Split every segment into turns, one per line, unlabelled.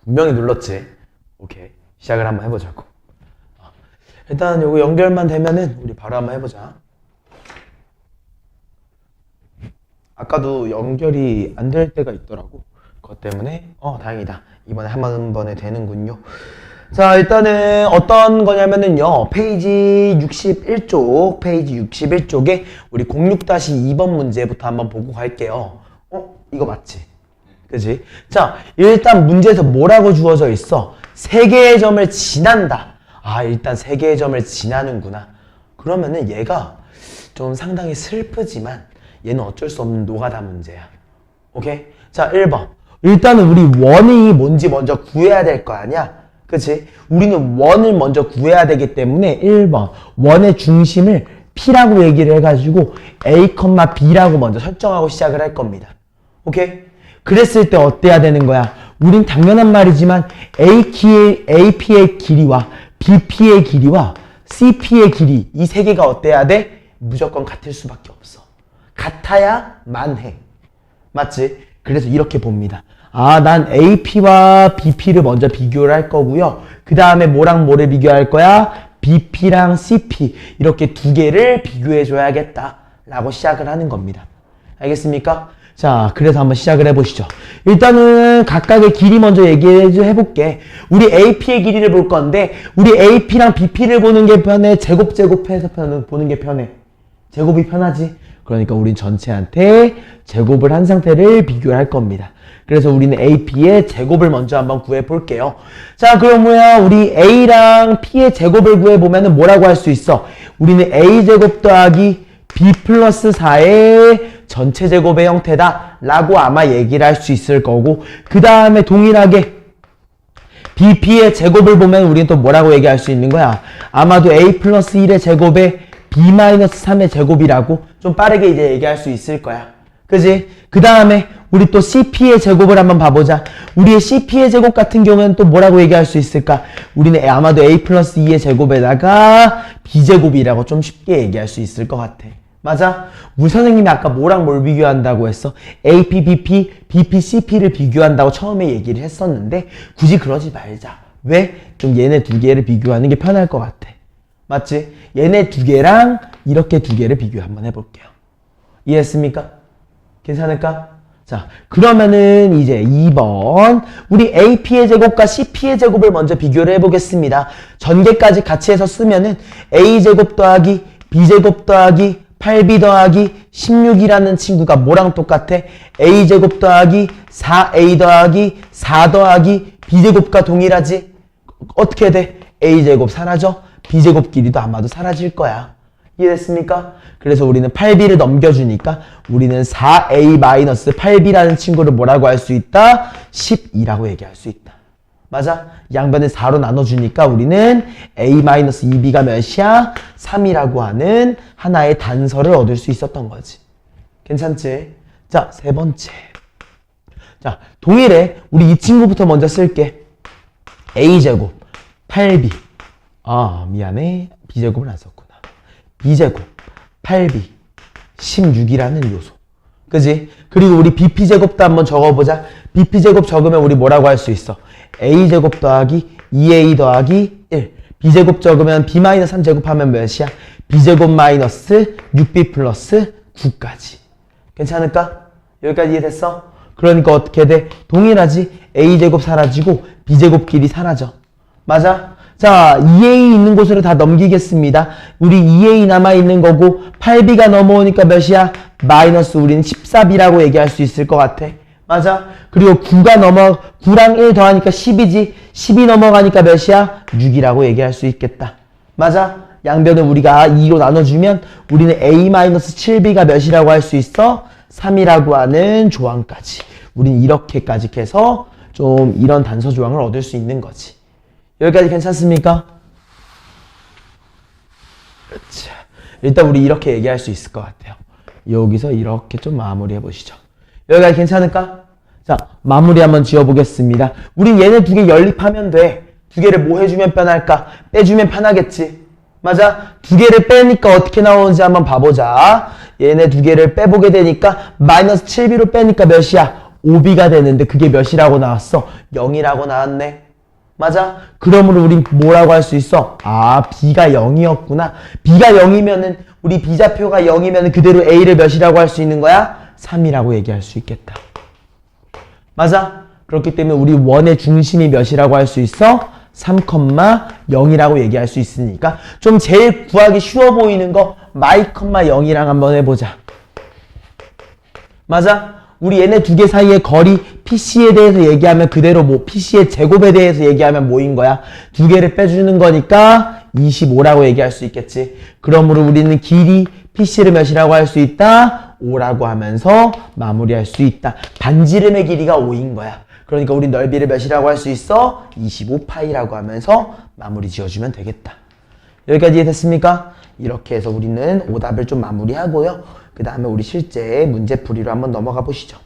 분명히 눌렀지. 오케이. 시작을 한번 해보자고. 일단 요거 연결만 되면은 우리 바로 한번 해보자. 아까도 연결이 안 될 때가 있더라고. 그것 때문에 다행이다. 이번에 한 번에 되는군요. 자, 일단은 어떤 거냐면은요, 페이지 61쪽에 우리 06-2번 문제부터 한번 보고 갈게요. 이거 맞지? 그지? 자, 일단 문제에서 뭐라고 주어져 있어? 세 개의 점을 지난다. 일단 세 개의 점을 지나는구나. 그러면은 얘가 좀 상당히 슬프지만 얘는 어쩔 수 없는 노가다 문제야. 오케이? 자, 1번. 일단은 우리 원이 뭔지 먼저 구해야 될 거 아니야? 그치? 우리는 원을 먼저 구해야 되기 때문에 1번. 원의 중심을 P라고 얘기를 해가지고 A, B라고 먼저 설정하고 시작을 할 겁니다. 오케이? 그랬을 때 어때야 되는 거야? 우린 당연한 말이지만 AP의 길이와 BP의 길이와 CP의 길이 이 세 개가 어때야 돼? 무조건 같을 수밖에 없어. 같아야만 해. 맞지? 그래서 이렇게 봅니다. 난 AP와 BP를 먼저 비교를 할 거고요. 그 다음에 뭐랑 뭐를 비교할 거야? BP랑 CP 이렇게 두 개를 비교해 줘야겠다 라고 시작을 하는 겁니다. 알겠습니까? 자, 그래서 한번 시작을 해보시죠. 일단은 각각의 길이 먼저 얘기해 볼게. 우리 AP의 길이를 볼 건데 우리 AP랑 BP를 보는 게 편해? 제곱해서 보는 게 편해? 제곱이 편하지? 그러니까 우린 전체한테 제곱을 한 상태를 비교할 겁니다. 그래서 우리는 AP의 제곱을 먼저 한번 구해 볼게요. 자, 그럼 뭐야? 우리 A랑 P의 제곱을 구해 보면은 뭐라고 할 수 있어? 우리는 A제곱 더하기 B 플러스 4의 전체 제곱의 형태다 라고 아마 얘기를 할 수 있을 거고, 그 다음에 동일하게 BP의 제곱을 보면 우리는 또 뭐라고 얘기할 수 있는 거야? 아마도 A 플러스 1의 제곱에 B 마이너스 3의 제곱이라고 좀 빠르게 이제 얘기할 수 있을 거야. 그지? 그 다음에 우리 또 CP의 제곱을 한번 봐보자. 우리의 CP의 제곱 같은 경우는 또 뭐라고 얘기할 수 있을까? 우리는 아마도 A 플러스 2의 제곱에다가 B제곱이라고 좀 쉽게 얘기할 수 있을 것 같아. 맞아? 우리 선생님이 아까 뭐랑 뭘 비교한다고 했어? AP, BP, BP, CP를 비교한다고 처음에 얘기를 했었는데 굳이 그러지 말자. 왜? 좀 얘네 두 개를 비교하는 게 편할 것 같아. 맞지? 얘네 두 개랑 이렇게 두 개를 비교 한번 해볼게요. 이해했습니까? 괜찮을까? 자, 그러면은 이제 2번 우리 AP의 제곱과 CP의 제곱을 먼저 비교를 해보겠습니다. 전개까지 같이 해서 쓰면은 A제곱 더하기 B제곱 더하기 8B 더하기 16이라는 친구가 뭐랑 똑같아? A제곱 더하기 4A 더하기 4 더하기 B제곱과 동일하지? 어떻게 돼? A제곱 사라져? B제곱 길이도 아마도 사라질 거야. 이해됐습니까? 그래서 우리는 8B를 넘겨주니까 우리는 4A-8B라는 친구를 뭐라고 할 수 있다? 12라고 얘기할 수 있다. 맞아? 양변을 4로 나눠주니까 우리는 A-2B가 몇이야? 3이라고 하는 하나의 단서를 얻을 수 있었던 거지. 괜찮지? 자, 세 번째. 자, 동일해. 우리 이 친구부터 먼저 쓸게. A제곱 8B. 미안해. B제곱을 안 썼구나. B제곱 8B 16이라는 요소. 그지? 그리고 우리 BP제곱도 한번 적어보자. BP제곱 적으면 우리 뭐라고 할 수 있어? A제곱 더하기 2A 더하기 1. B제곱 적으면 B-3제곱 하면 몇이야? B제곱 마이너스 6B 플러스 9까지. 괜찮을까? 여기까지 이해됐어? 그러니까 어떻게 돼? 동일하지? A제곱 사라지고 B제곱 길이 사라져. 맞아? 자, 2A 있는 곳으로 다 넘기겠습니다. 우리 2A 남아있는 거고 8B가 넘어오니까 몇이야? 마이너스 우리는 14B라고 얘기할 수 있을 것 같아. 맞아? 그리고 9랑 1 더하니까 10이지. 10이 넘어가니까 몇이야? 6이라고 얘기할 수 있겠다. 맞아? 양변을 우리가 2로 나눠주면 우리는 A-7B가 몇이라고 할 수 있어? 3이라고 하는 조항까지. 우린 이렇게까지 해서 좀 이런 단서 조항을 얻을 수 있는 거지. 여기까지 괜찮습니까? 그렇죠. 일단 우리 이렇게 얘기할 수 있을 것 같아요. 여기서 이렇게 좀 마무리해 보시죠. 여기까지 괜찮을까? 자, 마무리 한번 지어보겠습니다. 우린 얘네 두 개 연립하면 돼. 두 개를 뭐 해주면 편할까? 빼주면 편하겠지. 맞아? 두 개를 빼니까 어떻게 나오는지 한번 봐보자. 얘네 두 개를 빼보게 되니까 마이너스 7B로 빼니까 몇이야? 5b가 되는데 그게 몇이라고 나왔어? 0이라고 나왔네. 맞아? 그러므로 우린 뭐라고 할 수 있어? 아, b가 0이었구나. b가 0이면은 우리 b좌표가 0이면 그대로 a를 몇이라고 할 수 있는 거야? 3이라고 얘기할 수 있겠다. 맞아? 그렇기 때문에 우리 원의 중심이 몇이라고 할 수 있어? 3,0이라고 얘기할 수 있으니까 좀 제일 구하기 쉬워 보이는 거 y,0이랑 한번 해보자. 맞아? 우리 얘네 두 개 사이의 거리 PC에 대해서 얘기하면 그대로 뭐 PC의 제곱에 대해서 얘기하면 뭐인 거야? 두 개를 빼주는 거니까 25라고 얘기할 수 있겠지. 그러므로 우리는 길이 PC를 몇이라고 할 수 있다? 5라고 하면서 마무리할 수 있다. 반지름의 길이가 5인 거야. 그러니까 우리 넓이를 몇이라고 할 수 있어? 25파이라고 하면서 마무리 지어주면 되겠다. 여기까지 이해됐습니까? 이렇게 해서 우리는 오답을 좀 마무리하고요. 그 다음에 우리 실제 문제풀이로 한번 넘어가 보시죠.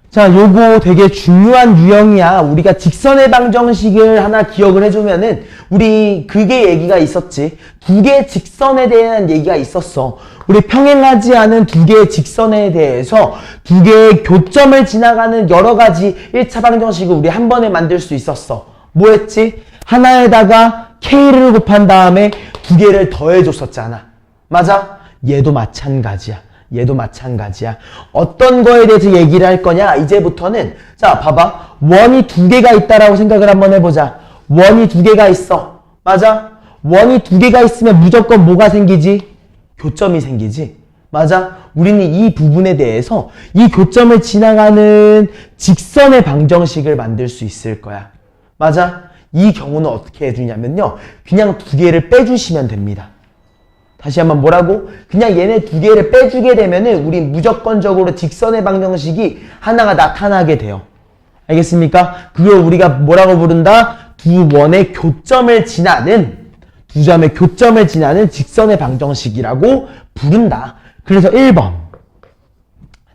자, 요거 되게 중요한 유형이야. 우리가 직선의 방정식을 하나 기억을 해주면은, 우리 그게 얘기가 있었지. 두 개의 직선에 대한 얘기가 있었어. 우리 평행하지 않은 두 개의 직선에 대해서 두 개의 교점을 지나가는 여러 가지 1차 방정식을 우리 한 번에 만들 수 있었어. 뭐 했지? 하나에다가 K를 곱한 다음에 두 개를 더해줬었잖아. 맞아? 얘도 마찬가지야. 얘도 마찬가지야. 어떤 거에 대해서 얘기를 할 거냐? 이제부터는 자, 봐봐. 원이 두 개가 있다라고 생각을 한번 해보자. 원이 두 개가 있어. 맞아? 원이 두 개가 있으면 무조건 뭐가 생기지? 교점이 생기지. 맞아? 우리는 이 부분에 대해서 이 교점을 지나가는 직선의 방정식을 만들 수 있을 거야. 맞아? 이 경우는 어떻게 해주냐면요. 그냥 두 개를 빼주시면 됩니다. 다시 한번 뭐라고? 그냥 얘네 두 개를 빼주게 되면은 우리 무조건적으로 직선의 방정식이 하나가 나타나게 돼요. 알겠습니까? 그걸 우리가 뭐라고 부른다? 두 원의 교점을 지나는, 두 점의 교점을 지나는 직선의 방정식이라고 부른다. 그래서 1번.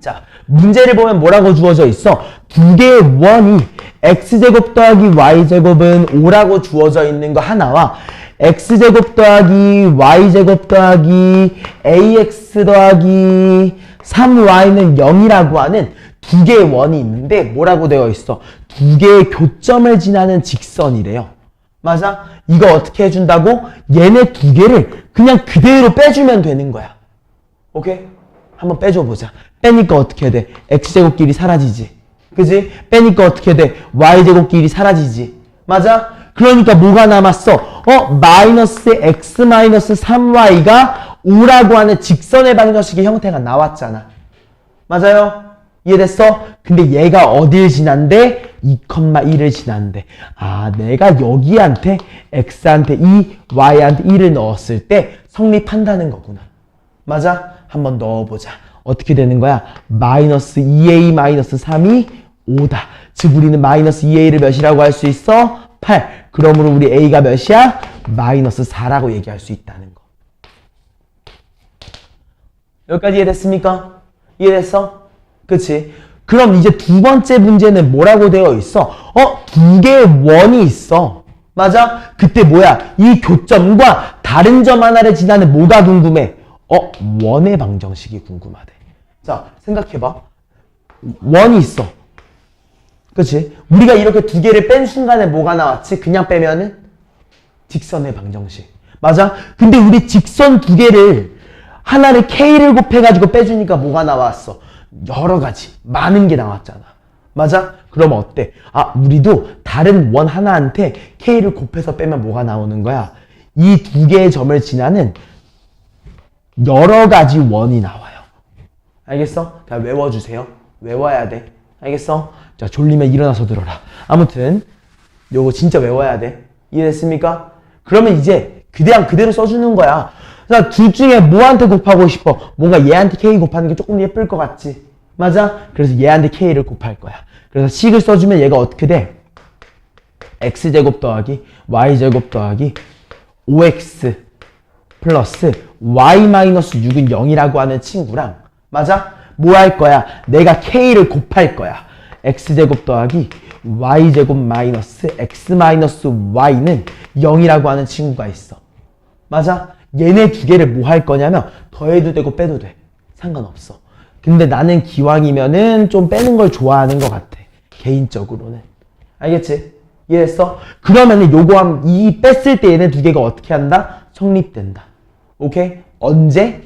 자, 문제를 보면 뭐라고 주어져 있어? 두 개의 원이 x제곱 더하기 y제곱은 5라고 주어져 있는 거 하나와 x제곱 더하기 y제곱 더하기 ax 더하기 3y는 0이라고 하는 두 개의 원이 있는데 뭐라고 되어 있어? 두 개의 교점을 지나는 직선이래요. 맞아? 이거 어떻게 해준다고? 얘네 두 개를 그냥 그대로 빼주면 되는 거야. 오케이? 한번 빼줘보자. 빼니까 어떻게 돼? x제곱끼리 사라지지. 그지? 빼니까 어떻게 돼? y제곱끼리 사라지지. 맞아? 그러니까 뭐가 남았어? 마이너스 x 마이너스 3y가 5라고 하는 직선의 방정식의 형태가 나왔잖아. 맞아요? 이해됐어? 근데 얘가 어딜 지난대? 2,1을 지난대. 아, 내가 여기한테 x한테 2, y한테 1을 넣었을 때 성립한다는 거구나. 맞아? 한번 넣어보자. 어떻게 되는 거야? 마이너스 2a 마이너스 3이 5다. 즉 우리는 마이너스 2a를 몇이라고 할 수 있어? 8. 그러므로 우리 a가 몇이야? 마이너스 4라고 얘기할 수 있다는 거. 여기까지 이해됐습니까? 이해됐어? 그치? 그럼 이제 두 번째 문제는 뭐라고 되어 있어? 두 개의 원이 있어. 맞아? 그때 뭐야? 이 교점과 다른 점 하나를 지나는 뭐가 궁금해? 원의 방정식이 궁금하대. 자, 생각해봐. 원이 있어. 그치? 우리가 이렇게 두 개를 뺀 순간에 뭐가 나왔지? 그냥 빼면은 직선의 방정식. 맞아? 근데 우리 직선 두 개를 하나를 K를 곱해가지고 빼주니까 뭐가 나왔어? 여러 가지, 많은 게 나왔잖아. 맞아? 그럼 어때? 아, 우리도 다른 원 하나한테 K를 곱해서 빼면 뭐가 나오는 거야? 이 두 개의 점을 지나는 여러 가지 원이 나와요. 알겠어? 자, 외워주세요. 외워야 돼. 알겠어? 자, 졸리면 일어나서 들어라. 아무튼 요거 진짜 외워야 돼. 이해됐습니까? 그러면 이제 그냥 그대로 써주는 거야. 자, 둘 중에 뭐한테 곱하고 싶어? 뭔가 얘한테 K 곱하는 게 조금 예쁠 것 같지? 맞아? 그래서 얘한테 K를 곱할 거야. 그래서 식을 써주면 얘가 어떻게 돼? x제곱 더하기 y제곱 더하기 5x 플러스 y 마이너스 6은 0이라고 하는 친구랑 맞아? 뭐 할 거야? 내가 K를 곱할 거야. x제곱 더하기 y제곱 마이너스 x 마이너스 y는 0이라고 하는 친구가 있어. 맞아? 얘네 두 개를 뭐 할 거냐면 더해도 되고 빼도 돼. 상관없어. 근데 나는 기왕이면은 좀 빼는 걸 좋아하는 것 같아. 개인적으로는. 알겠지? 이해했어? 그러면은 요거 이 뺐을 때 얘네 두 개가 어떻게 한다? 성립된다. 오케이? 언제?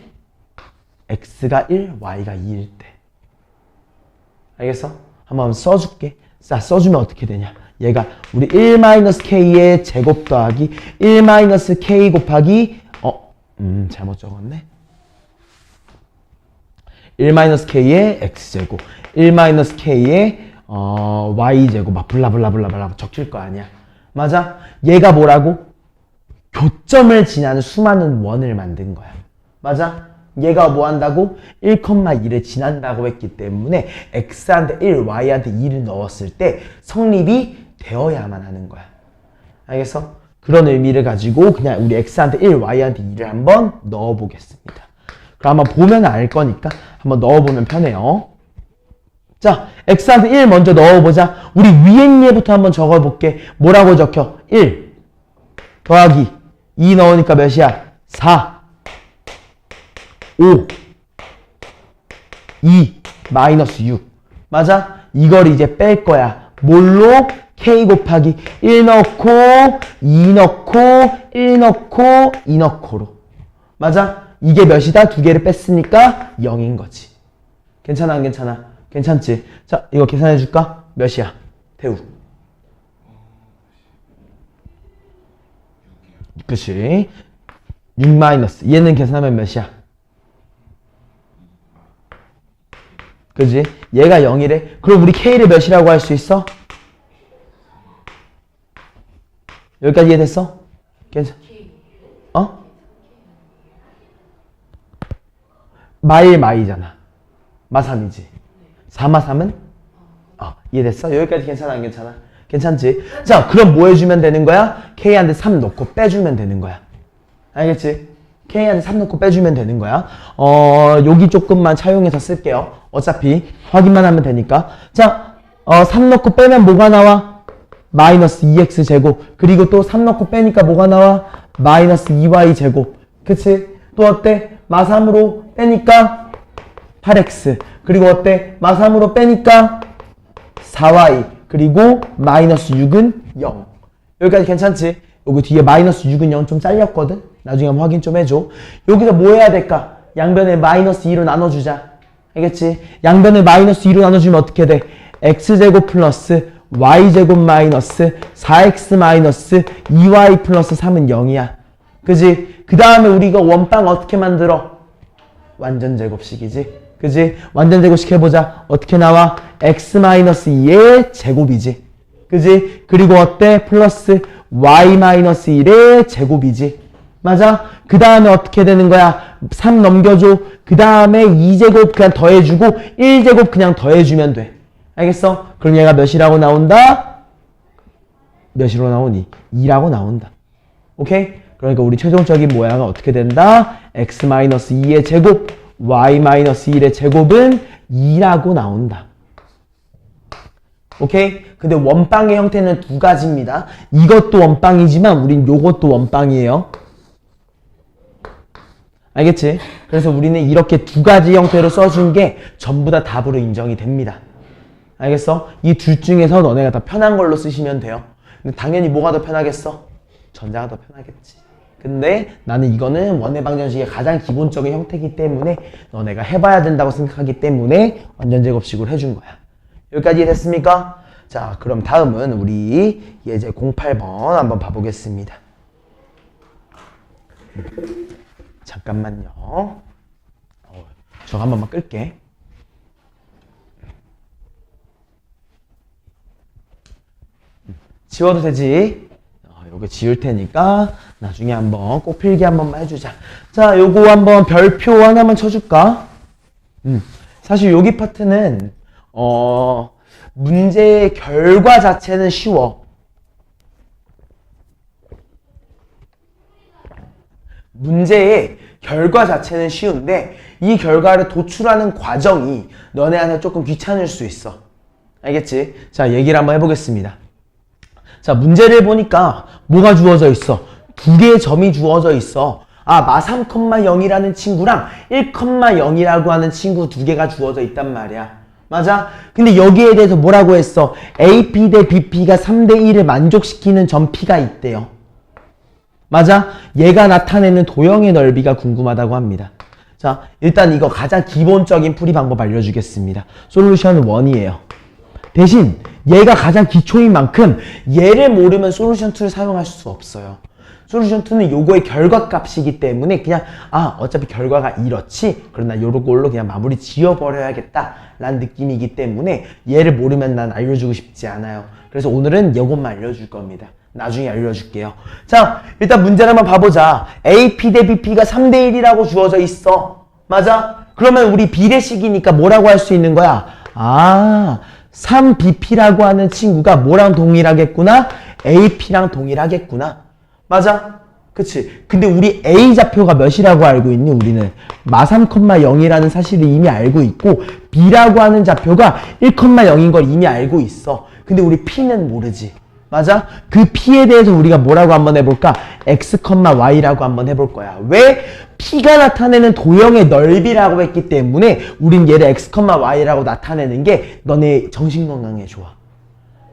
x가 1, y가 2일 때. 알겠어? 한번 써줄게. 자, 써주면 어떻게 되냐? 얘가 우리 1-k의 제곱 더하기 1-k 곱하기 잘못 적었네. 1-k의 x제곱 1-k의 y제곱 막 블라블라블라블라 적힐 거 아니야. 맞아? 얘가 뭐라고? 교점을 지나는 수많은 원을 만든 거야. 맞아? 얘가 뭐 한다고? 1,2를 지난다고 했기 때문에 x한테 1, y한테 2를 넣었을 때 성립이 되어야만 하는 거야. 알겠어? 그런 의미를 가지고 그냥 우리 x한테 1, y한테 2를 한번 넣어보겠습니다. 그럼 한번 보면 알 거니까 한번 넣어보면 편해요. 자, x한테 1 먼저 넣어보자. 우리 위에 얘부터 한번 적어볼게. 뭐라고 적혀? 1 더하기 2 넣으니까 몇이야? 4 5 2 마이너스 6 맞아? 이걸 이제 뺄 거야. 뭘로? k 곱하기 1 넣고 2 넣고 1 넣고 2 넣고로 맞아? 이게 몇이다? 두 개를 뺐으니까 0인 거지. 괜찮아 안 괜찮아? 괜찮지? 자, 이거 계산해 줄까? 몇이야? 태우. 그치? 6 마이너스 얘는 계산하면 몇이야? 그지? 얘가 0이래. 그럼 우리 k를 몇이라고 할 수 있어? 여기까지 이해됐어? 괜찮아? 마이잖아. 마3이지. 4마3은? 이해됐어? 여기까지 괜찮아 안 괜찮아? 괜찮지? 자, 그럼 뭐 해주면 되는 거야? k한테 3 넣고 빼주면 되는 거야. 알겠지? k한테 3 넣고 빼주면 되는 거야. 여기 조금만 차용해서 쓸게요. 어차피 확인만 하면 되니까. 자, 3 넣고 빼면 뭐가 나와? 마이너스 2x 제곱. 그리고 또 3 넣고 빼니까 뭐가 나와? 마이너스 2y 제곱. 그치? 또 어때? 마3으로 빼니까 8x. 그리고 어때? 마3으로 빼니까 4y. 그리고 마이너스 6은 0. 여기까지 괜찮지? 여기 뒤에 마이너스 6은 0 좀 잘렸거든? 나중에 한번 확인 좀 해줘. 여기서 뭐 해야 될까? 양변을 마이너스 2로 나눠주자. 알겠지? 양변을 마이너스 2로 나눠주면 어떻게 돼? x제곱 플러스 y제곱 마이너스 4x 마이너스 2y 플러스 3은 0이야. 그지? 그 다음에 우리가 원빵 어떻게 만들어? 완전 제곱식이지. 그지? 완전 제곱식 해보자. 어떻게 나와? x 마이너스 2의 제곱이지. 그지? 그리고 어때? 플러스 y 마이너스 1의 제곱이지. 맞아? 그 다음에 어떻게 되는 거야? 3 넘겨줘. 그 다음에 2제곱 그냥 더해주고 1제곱 그냥 더해주면 돼. 알겠어? 그럼 얘가 몇이라고 나온다? 몇이라고 나오니? 2라고 나온다. 오케이? 그러니까 우리 최종적인 모양은 어떻게 된다? x-2의 제곱, y-1의 제곱은 2라고 나온다. 오케이? 근데 원빵의 형태는 두 가지입니다. 이것도 원빵이지만 우린 요것도 원빵이에요. 알겠지? 그래서 우리는 이렇게 두 가지 형태로 써준 게 전부 다 답으로 인정이 됩니다. 알겠어? 이 둘 중에서 너네가 더 편한 걸로 쓰시면 돼요. 근데 당연히 뭐가 더 편하겠어? 전자가 더 편하겠지. 근데 나는 이거는 원해방정식의 가장 기본적인 형태이기 때문에 너네가 해봐야 된다고 생각하기 때문에 완전 제곱식으로 해준 거야. 여기까지 이해됐습니까? 자, 그럼 다음은 우리 예제 08번 한번 봐보겠습니다. 잠깐만요. 저거 한 번만 끌게. 지워도 되지? 요거 지울 테니까 나중에 한번 꼭 필기 한 번만 해주자. 자, 요거 한번 별표 하나만 쳐줄까? 사실 여기 파트는 문제의 결과 자체는 쉬워. 문제의 결과 자체는 쉬운데 이 결과를 도출하는 과정이 너네한테 조금 귀찮을 수 있어. 알겠지? 자, 얘기를 한번 해보겠습니다. 자, 문제를 보니까 뭐가 주어져 있어? 두 개의 점이 주어져 있어. 마 3,0이라는 친구랑 1,0이라고 하는 친구 두 개가 주어져 있단 말이야. 맞아? 근데 여기에 대해서 뭐라고 했어? AP 대 BP가 3대 1을 만족시키는 점 P가 있대요. 맞아? 얘가 나타내는 도형의 넓이가 궁금하다고 합니다. 자, 일단 이거 가장 기본적인 풀이 방법 알려주겠습니다. 솔루션 1이에요. 대신 얘가 가장 기초인 만큼 얘를 모르면 솔루션 2를 사용할 수 없어요. 솔루션 2는 요거의 결과값이기 때문에 그냥 어차피 결과가 이렇지, 그러나 요걸로 그냥 마무리 지어버려야겠다 라는 느낌이기 때문에 얘를 모르면 난 알려주고 싶지 않아요. 그래서 오늘은 요것만 알려줄 겁니다. 나중에 알려줄게요. 자, 일단 문제를 한번 봐보자. AP 대 BP가 3대 1이라고 주어져 있어. 맞아? 그러면 우리 비례식이니까 뭐라고 할 수 있는 거야? 3BP라고 하는 친구가 뭐랑 동일하겠구나? AP랑 동일하겠구나. 맞아? 그치? 근데 우리 A좌표가 몇이라고 알고 있니? 우리는 마3,0이라는 사실을 이미 알고 있고 B라고 하는 좌표가 1,0인 걸 이미 알고 있어. 근데 우리 P는 모르지. 맞아? 그 P에 대해서 우리가 뭐라고 한번 해볼까? X, Y라고 한번 해볼 거야. 왜? P가 나타내는 도형의 넓이라고 했기 때문에 우린 얘를 X, Y라고 나타내는 게 너네 정신건강에 좋아.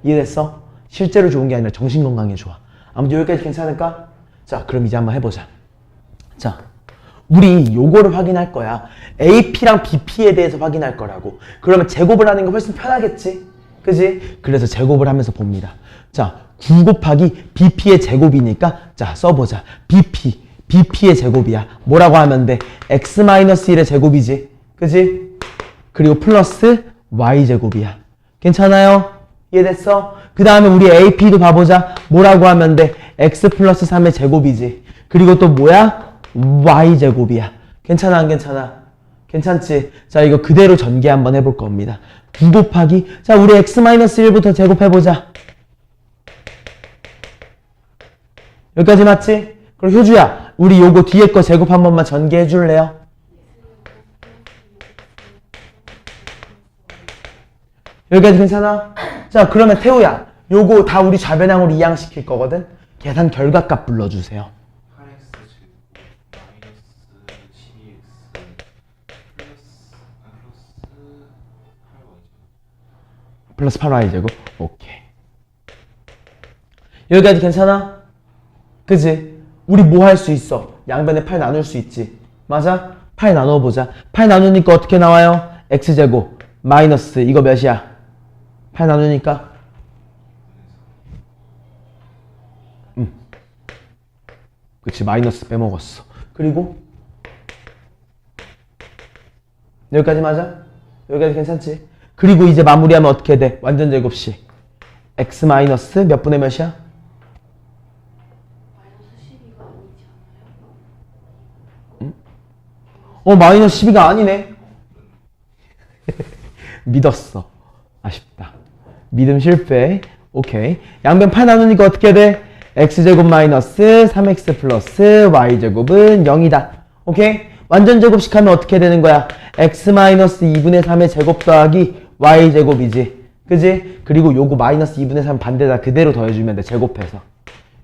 이해됐어? 실제로 좋은 게 아니라 정신건강에 좋아. 아무튼 여기까지 괜찮을까? 자, 그럼 이제 한번 해보자. 자, 우리 요거를 확인할 거야. AP랑 BP에 대해서 확인할 거라고. 그러면 제곱을 하는 게 훨씬 편하겠지? 그지? 그래서 제곱을 하면서 봅니다. 자, 9 곱하기 BP의 제곱이니까 자, 써보자. BP의 제곱이야. 뭐라고 하면 돼? X-1의 제곱이지. 그지? 그리고 플러스 Y제곱이야. 괜찮아요? 이해됐어? 그 다음에 우리 AP도 봐보자. 뭐라고 하면 돼? X 플러스 3의 제곱이지. 그리고 또 뭐야? Y제곱이야. 괜찮아, 안 괜찮아? 괜찮지? 자, 이거 그대로 전개 한번 해볼 겁니다. 9 곱하기, 자, 우리 X-1부터 제곱해보자. 여기까지 맞지? 그럼 효주야, 우리 요거 뒤에 거 제곱 한 번만 전개해 줄래요? 여기까지 괜찮아? 자, 그러면 태우야, 요거 다 우리 좌변항으로 이항시킬 거거든? 계산 결과값 불러주세요.
8x
플러스 8y제곱. 오케이. 여기까지 괜찮아? 그지? 우리 뭐 할 수 있어? 양변에 8 나눌 수 있지. 맞아? 8 나눠보자. 8 나누니까 어떻게 나와요? x제곱 마이너스 이거 몇이야? 8 나누니까 그치, 마이너스 빼먹었어. 그리고 여기까지 맞아? 여기까지 괜찮지? 그리고 이제 마무리하면 어떻게 돼? 완전 제곱식 x 마이너스 몇 분의 몇이야? 마이너스 12가 아니네. 믿었어. 아쉽다. 믿음 실패. 오케이. 양변 8 나누니까 어떻게 돼? x제곱 마이너스 3x 플러스 y제곱은 0이다. 오케이? 완전 제곱식 하면 어떻게 되는 거야? x 마이너스 2분의 3의 제곱 더하기 y제곱이지. 그지? 그리고 요거 마이너스 2분의 3 반대다 그대로 더해주면 돼. 제곱해서.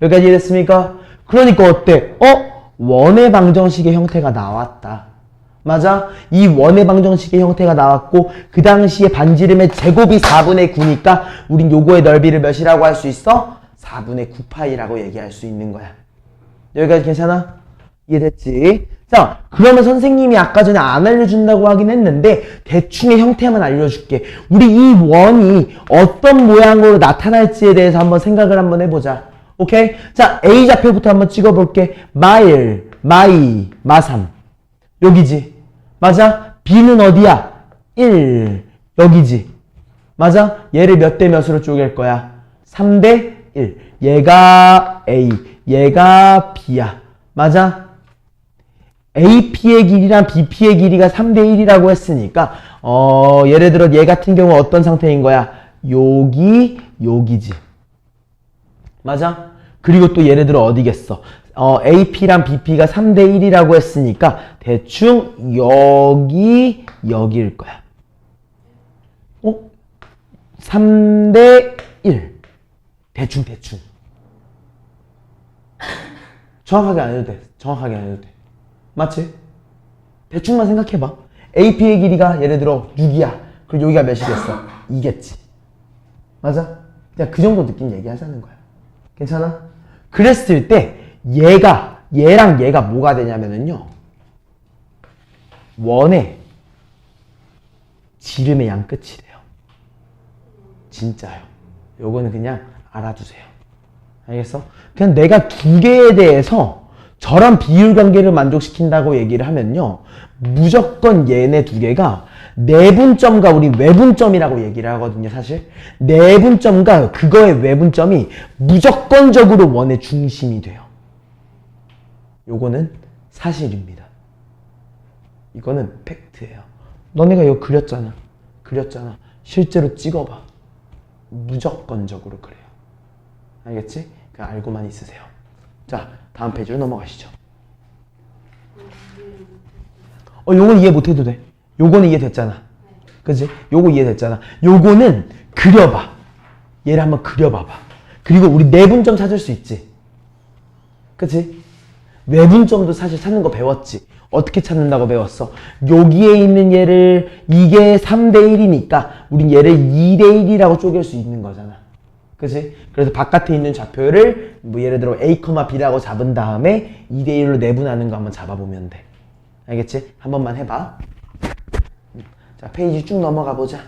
여기까지 이해됐습니까? 그러니까 어때? 원의 방정식의 형태가 나왔다. 맞아? 이 원의 방정식의 형태가 나왔고 그 당시에 반지름의 제곱이 4분의 9니까 우린 요거의 넓이를 몇이라고 할 수 있어? 4분의 9파이라고 얘기할 수 있는 거야. 여기까지 괜찮아? 이해됐지? 자, 그러면 선생님이 아까 전에 안 알려준다고 하긴 했는데 대충의 형태만 알려줄게. 우리 이 원이 어떤 모양으로 나타날지에 대해서 한번 생각을 한번 해보자. 오케이? 자, A좌표부터 한번 찍어볼게. 마일, 마이, 마삼. 여기지. 맞아? B는 어디야? 1. 여기지. 맞아? 얘를 몇 대 몇으로 쪼갤 거야? 3대 1. 얘가 A, 얘가 B야. 맞아? AP의 길이랑 BP의 길이가 3대 1이라고 했으니까 예를 들어 얘 같은 경우 어떤 상태인 거야? 여기지. 맞아? 그리고 또 예를 들어 어디겠어? AP랑 BP가 3대 1이라고 했으니까 대충 여기일 거야. 3대 1. 대충. 정확하게 안 해도 돼. 맞지? 대충만 생각해봐. AP의 길이가 예를 들어 6이야. 그리고 여기가 몇이겠어? 2겠지. 맞아? 그냥 그 정도 느낌 얘기하자는 거야. 괜찮아? 그랬을 때 얘랑 얘가 뭐가 되냐면은요. 원의 지름의 양 끝이 돼요. 진짜요. 요거는 그냥 알아두세요. 알겠어? 그냥 내가 두 개에 대해서 저런 비율 관계를 만족시킨다고 얘기를 하면요. 무조건 얘네 두 개가 내분점과 우리 외분점이라고 얘기를 하거든요, 사실. 내분점과 그거의 외분점이 무조건적으로 원의 중심이 돼요. 요거는 사실입니다. 이거는 팩트예요. 너네가 이거 그렸잖아. 실제로 찍어봐. 무조건적으로 그래요. 알겠지? 그냥 알고만 있으세요. 자, 다음 페이지로 넘어가시죠. 요건 이해 못해도 돼. 요거는 이해됐잖아. 그치? 요거 이해됐잖아. 요거는 그려봐. 얘를 한번 그려봐봐. 그리고 우리 내분점 찾을 수 있지. 그치? 외분점도 사실 찾는 거 배웠지. 어떻게 찾는다고 배웠어? 여기에 있는 얘를 이게 3대1이니까 우린 얘를 2대1이라고 쪼갤 수 있는 거잖아. 그치? 그래서 바깥에 있는 좌표를 뭐 예를 들어 A, B라고 잡은 다음에 2대1로 내분하는 거 한번 잡아보면 돼. 알겠지? 한 번만 해봐. 자, 페이지 쭉 넘어가 보자.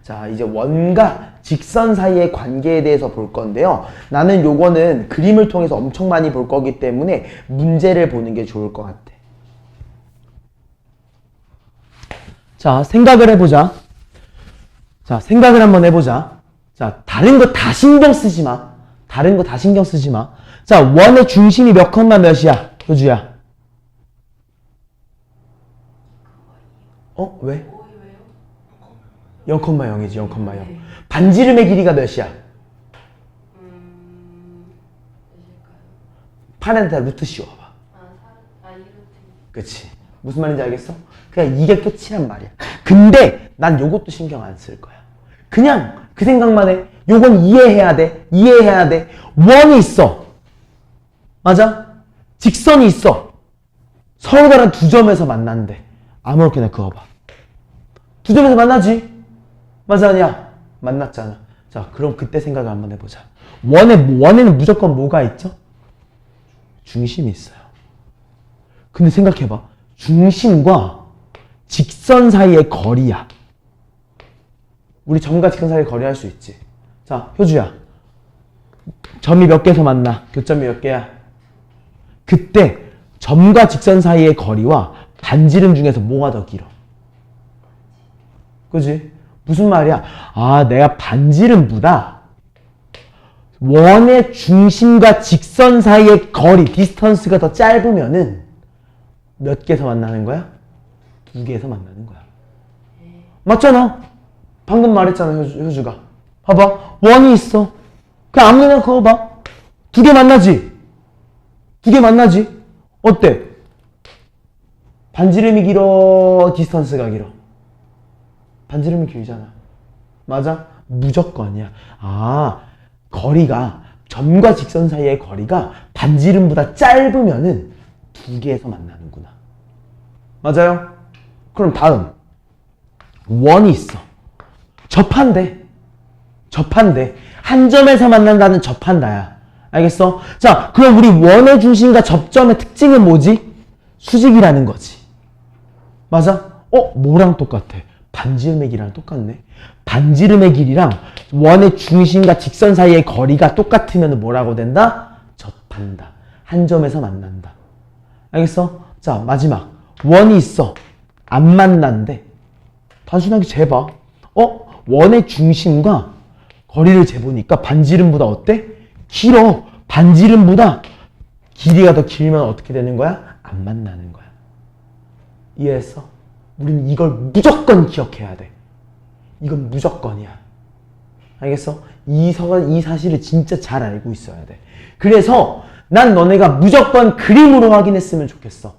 자, 이제 원과 직선 사이의 관계에 대해서 볼 건데요. 나는 요거는 그림을 통해서 엄청 많이 볼 거기 때문에 문제를 보는 게 좋을 것 같아. 자, 생각을 해보자. 자, 생각을 한번 해보자. 자, 다른 거 다 신경 쓰지 마. 자, 원의 중심이 몇 컴마 몇이야? 효주야. 왜? 0,0이지, 0,0. 반지름의 길이가 몇이야? 파란에다 루트 씌워봐. 그치. 무슨 말인지 알겠어? 그냥 이게 끝이란 말이야. 근데 난 요것도 신경 안 쓸 거야. 그냥 그 생각만 해. 요건 이해해야 돼. 원이 있어. 맞아? 직선이 있어. 서로 다른 두 점에서 만난대. 아무렇게나 그어봐. 두 점에서 만나지? 맞아, 아니야? 만났잖아. 자, 그럼 그때 생각을 한번 해보자. 원에는 무조건 뭐가 있죠? 중심이 있어요. 근데 생각해봐. 중심과 직선 사이의 거리야. 우리 점과 직선 사이의 거리 할 수 있지. 자, 효주야. 점이 몇 개에서 만나? 교점이 몇 개야? 그때 점과 직선 사이의 거리와 반지름 중에서 뭐가 더 길어? 그지? 무슨 말이야? 아, 내가 반지름보다 원의 중심과 직선 사이의 거리, 디스턴스가 더 짧으면은 몇 개에서 만나는 거야? 2개에서 만나는 거야. 맞잖아? 방금 말했잖아, 효주가. 봐봐. 원이 있어. 그냥 아무데나 그어봐. 2개 만나지? 어때? 반지름이 길어? 디스턴스가 길어? 반지름이 길잖아. 맞아? 무조건이야. 아, 거리가 점과 직선 사이의 거리가 반지름보다 짧으면은 2개에서 만나는구나. 맞아요? 그럼 다음. 원이 있어. 접한대. 한 점에서 만난다는 접한다야. 알겠어? 자, 그럼 우리 원의 중심과 접점의 특징은 뭐지? 수직이라는 거지. 맞아? 뭐랑 똑같아? 반지름의 길이랑 똑같네. 반지름의 길이랑 원의 중심과 직선 사이의 거리가 똑같으면 뭐라고 된다? 접한다. 한 점에서 만난다. 알겠어? 자, 마지막. 원이 있어. 안 만난대. 단순하게 재봐. 원의 중심과 거리를 재보니까 반지름보다 어때? 길어. 반지름보다 길이가 더 길면 어떻게 되는 거야? 안 만나는 거야. 이해했어? 우리는 이걸 무조건 기억해야 돼. 이건 무조건이야. 알겠어? 이 사실을 진짜 잘 알고 있어야 돼. 그래서 난 너네가 무조건 그림으로 확인했으면 좋겠어.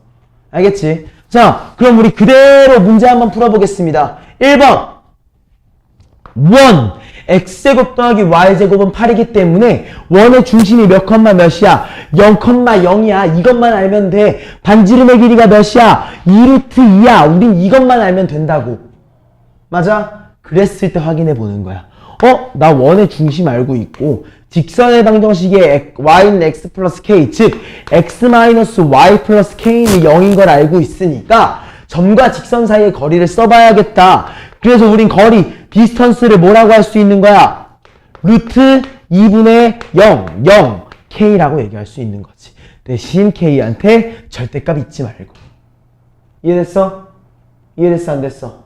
알겠지? 자, 그럼 우리 그대로 문제 한번 풀어보겠습니다. 1번. 원 x제곱 더하기 y제곱은 8이기 때문에 원의 중심이 몇 컴마 몇이야? 0,0이야. 이것만 알면 돼. 반지름의 길이가 몇이야? 2루트 2야. 우린 이것만 알면 된다고. 맞아? 그랬을 때 확인해 보는 거야. 나 원의 중심 알고 있고 직선의 방정식에 y는 x 플러스 k, 즉 x 마이너스 y 플러스 k는 0인 걸 알고 있으니까 점과 직선 사이의 거리를 써봐야겠다. 그래서 우린 거리, 디스턴스를 뭐라고 할 수 있는 거야? 루트 2분의 0, 0, k라고 얘기할 수 있는 거지. 대신 k한테 절대값 잊지 말고. 이해됐어? 이해됐어? 안 됐어?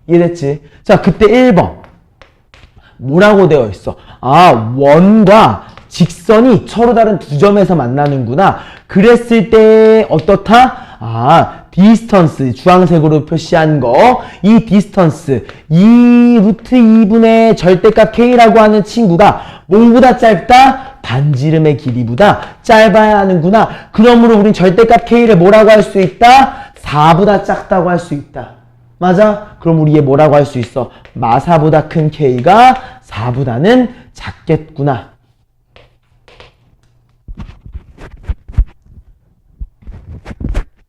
이해됐지? 자, 그때 1번. 뭐라고 되어 있어? 원과 직선이 서로 다른 두 점에서 만나는구나. 그랬을 때 어떻다? 디스턴스 주황색으로 표시한 거, 이 디스턴스, 이 루트 2분의 절대값 k라고 하는 친구가 뭐보다 짧다? 반지름의 길이보다 짧아야 하는구나. 그러므로 우린 절대값 k를 뭐라고 할 수 있다? 4보다 작다고 할 수 있다. 맞아? 그럼 우리 얘 뭐라고 할 수 있어? 마사보다 큰 k가 4보다는 작겠구나.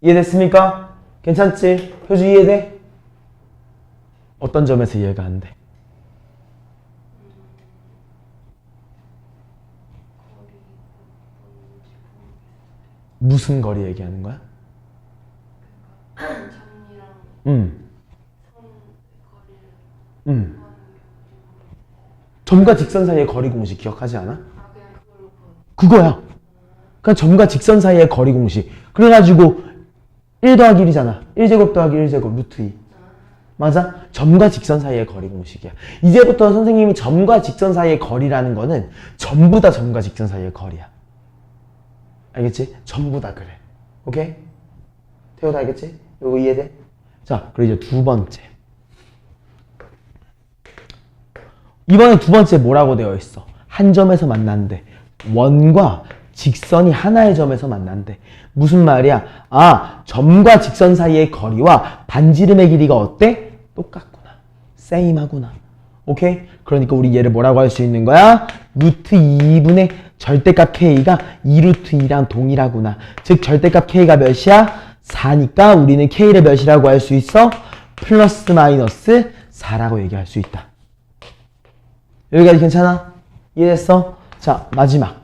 이해됐습니까? 괜찮지? 효주 이해돼? 어떤 점에서 이해가 안 돼? 무슨 거리 얘기하는 거야? 점과 직선 사이의 거리 공식 기억하지 않아? 그거야. 그러니까 점과 직선 사이의 거리 공식. 그래가지고 1 더하기 1이잖아. 1제곱 더하기 1제곱 루트 2. 맞아? 점과 직선 사이의 거리 공식이야. 이제부터 선생님이 점과 직선 사이의 거리라는 거는 전부 다 점과 직선 사이의 거리야. 알겠지? 전부 다 그래. 오케이? 태호도 알겠지? 이거 이해돼? 자, 그리고 이제 두 번째. 이번에 두 번째 뭐라고 되어 있어? 한 점에서 만난대. 원과 직선이 하나의 점에서 만난대. 무슨 말이야? 점과 직선 사이의 거리와 반지름의 길이가 어때? 똑같구나. same 하구나. 오케이? 그러니까 우리 얘를 뭐라고 할 수 있는 거야? 루트 2분의 절대값 k가 2루트 2랑 동일하구나. 즉 절대값 k가 몇이야? 4니까 우리는 k를 몇이라고 할 수 있어? 플러스 마이너스 4라고 얘기할 수 있다. 여기까지 괜찮아? 이해됐어? 자, 마지막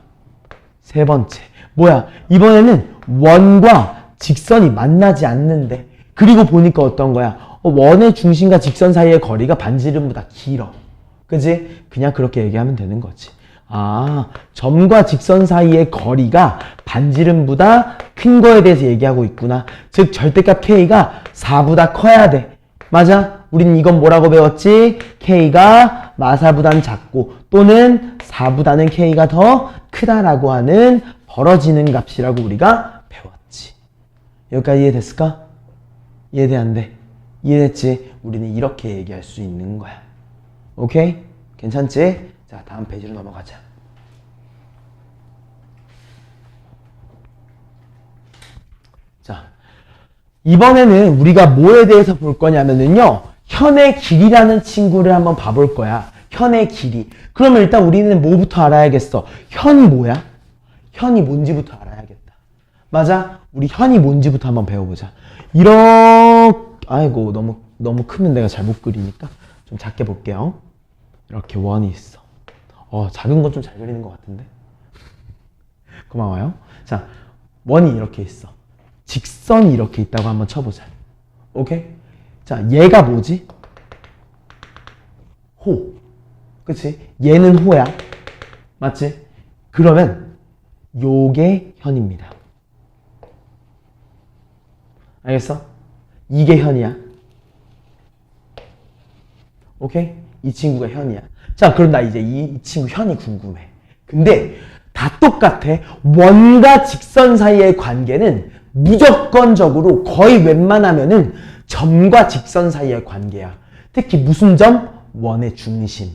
세 번째. 뭐야? 이번에는 원과 직선이 만나지 않는데, 그리고 보니까 어떤 거야? 원의 중심과 직선 사이의 거리가 반지름보다 길어. 그지? 그냥 그렇게 얘기하면 되는 거지. 점과 직선 사이의 거리가 반지름보다 큰 거에 대해서 얘기하고 있구나. 즉 절대값 k가 4보다 커야 돼. 맞아? 우린 이건 뭐라고 배웠지? k가 마사보단 작고 또는 4보다는 k가 더 크다라고 하는 벌어지는 값이라고 우리가 배웠지. 여기까지 이해됐을까? 이해돼 안 돼? 이해됐지? 우리는 이렇게 얘기할 수 있는 거야. 오케이? 괜찮지? 자, 다음 페이지로 넘어가자. 자, 이번에는 우리가 뭐에 대해서 볼 거냐면은요, 현의 길이라는 친구를 한번 봐볼 거야. 현의 길이. 그러면 일단 우리는 뭐부터 알아야겠어? 현이 뭐야? 현이 뭔지부터 알아야겠다. 맞아? 우리 현이 뭔지부터 한번 배워보자. 아이고, 너무 크면 내가 잘 못 그리니까 좀 작게 볼게요. 이렇게 원이 있어. 작은 건 좀 잘 그리는 것 같은데. 고마워요. 자, 원이 이렇게 있어. 직선이 이렇게 있다고 한번 쳐보자. 오케이? 자, 얘가 뭐지? 호. 그치? 얘는 호야. 맞지? 그러면 요게 현입니다. 알겠어? 이게 현이야. 오케이? 이 친구가 현이야. 자, 그럼 나 이제 이 친구 현이 궁금해. 근데 다 똑같아. 원과 직선 사이의 관계는 무조건적으로 거의 웬만하면은 점과 직선 사이의 관계야. 특히 무슨 점? 원의 중심.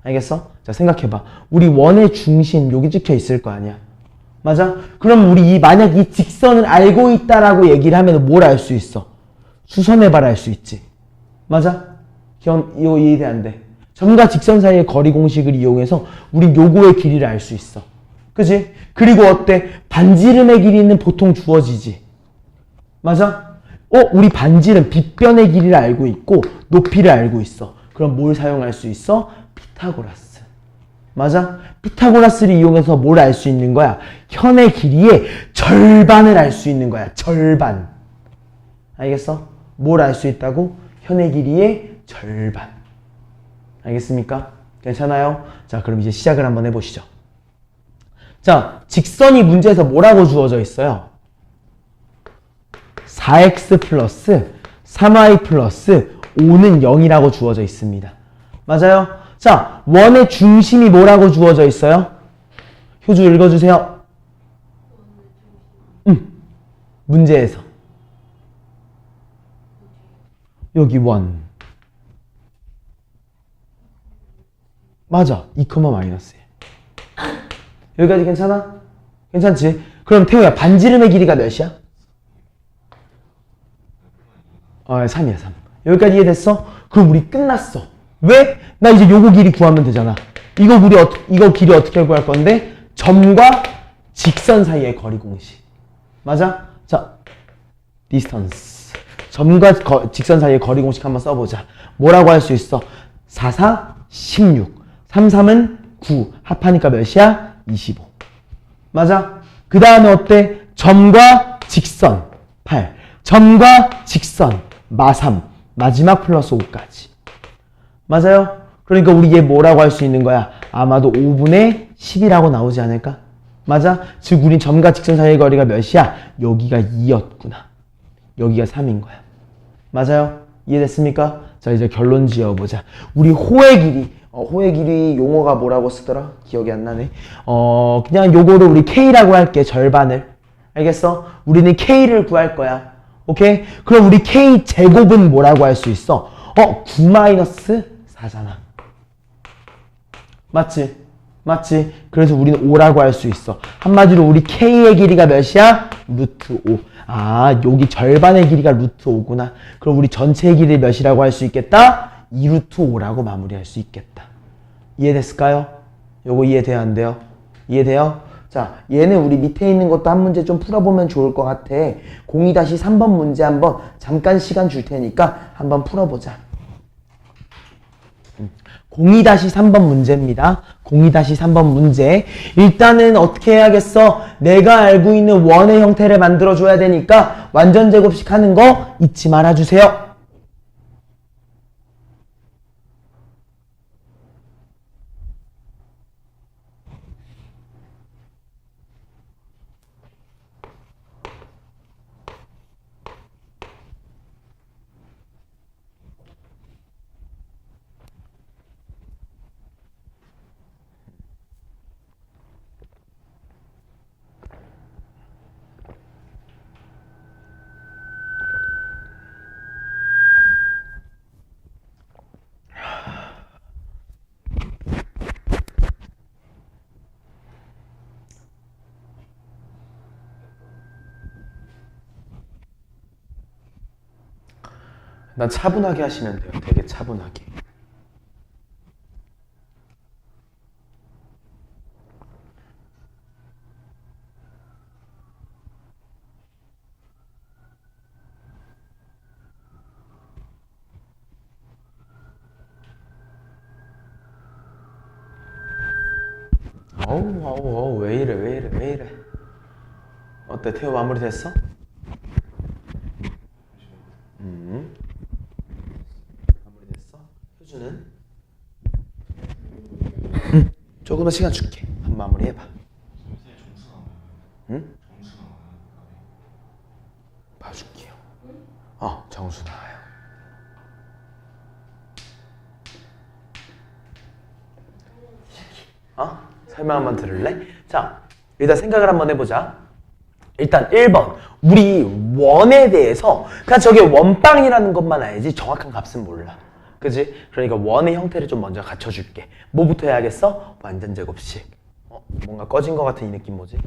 알겠어? 자, 생각해봐. 우리 원의 중심 여기 찍혀 있을 거 아니야. 맞아? 그럼 우리 만약 이 직선을 알고 있다라고 얘기를 하면 뭘 알 수 있어? 수선해봐라 할 수 있지. 맞아? 이거 이해돼 안 돼? 점과 직선 사이의 거리 공식을 이용해서 우린 요거의 길이를 알 수 있어. 그지? 그리고 어때? 반지름의 길이는 보통 주어지지. 맞아? 우리 반지름 빗변의 길이를 알고 있고 높이를 알고 있어. 그럼 뭘 사용할 수 있어? 피타고라스. 맞아? 피타고라스를 이용해서 뭘 알 수 있는 거야? 현의 길이의 절반을 알 수 있는 거야. 절반. 알겠어? 뭘 알 수 있다고? 현의 길이의 절반. 알겠습니까? 괜찮아요? 자, 그럼 이제 시작을 한번 해보시죠. 자, 직선이 문제에서 뭐라고 주어져 있어요? 4x 플러스 3y 플러스 5는 0이라고 주어져 있습니다. 맞아요? 자, 원의 중심이 뭐라고 주어져 있어요? 효주 읽어주세요. 문제에서. 여기 원. 맞아. 2, 마이너스 1. 여기까지 괜찮아? 괜찮지? 그럼 태호야, 반지름의 길이가 몇이야? 3이야, 3. 여기까지 이해됐어? 그럼 우리 끝났어. 왜? 나 이제 요거 길이 구하면 되잖아. 이거 길이 어떻게 구할 건데? 점과 직선 사이의 거리 공식. 맞아? 자, distance. 점과 직선 사이의 거리 공식 한번 써보자. 뭐라고 할 수 있어? 4, 4, 16. 3, 3은 9. 합하니까 몇이야? 25. 맞아? 그 다음에 어때? 점과 직선. 8. 점과 직선. 마3. 마지막 플러스 5까지. 맞아요? 그러니까 우리 얘 뭐라고 할 수 있는 거야? 아마도 5분의 10이라고 나오지 않을까? 맞아? 즉 우린 점과 직선 사이의 거리가 몇이야? 여기가 2였구나. 여기가 3인 거야. 맞아요? 이해됐습니까? 자, 이제 결론 지어보자. 우리 호의 길이, 호의 길이 용어가 뭐라고 쓰더라? 기억이 안 나네. 그냥 요거를 우리 K라고 할게. 절반을. 알겠어? 우리는 K를 구할 거야. 오케이? 그럼 우리 K 제곱은 뭐라고 할 수 있어? 9-4잖아. 맞지? 맞지? 그래서 우리는 5라고 할 수 있어. 한마디로 우리 K의 길이가 몇이야? 루트 5. 아, 여기 절반의 길이가 루트 5구나. 그럼 우리 전체의 길이 몇이라고 할 수 있겠다? 2루트 5라고 마무리할 수 있겠다. 이해됐을까요? 요거 이해돼요? 안 돼요? 이해돼요? 자, 얘는 우리 밑에 있는 것도 한 문제 좀 풀어보면 좋을 것 같아. 02-3번 문제 한번 잠깐 시간 줄 테니까 한번 풀어보자. 02-3번 문제입니다. 02-3번 문제. 일단은 어떻게 해야겠어? 내가 알고 있는 원의 형태를 만들어줘야 되니까 완전 제곱식 하는 거 잊지 말아주세요. 난 차분하게 하시면 돼요. 되게 차분하게. 어우, 왜 이래. 어때, 태호 마무리 됐어? 마무리 됐어? 효주는? 조금만 시간 줄게. 한 마무리 해봐. 응? 봐줄게요. 정수 나와요. 설명 한번 들을래? 자, 일단 생각을 한번 해보자. 일단 1번. 우리 원에 대해서 그냥 저게 원빵이라는 것만 알지 정확한 값은 몰라. 그지? 그러니까 원의 형태를 좀 먼저 갖춰줄게. 뭐부터 해야겠어? 완전 제곱식. 뭔가 꺼진 것 같은 이 느낌 뭐지?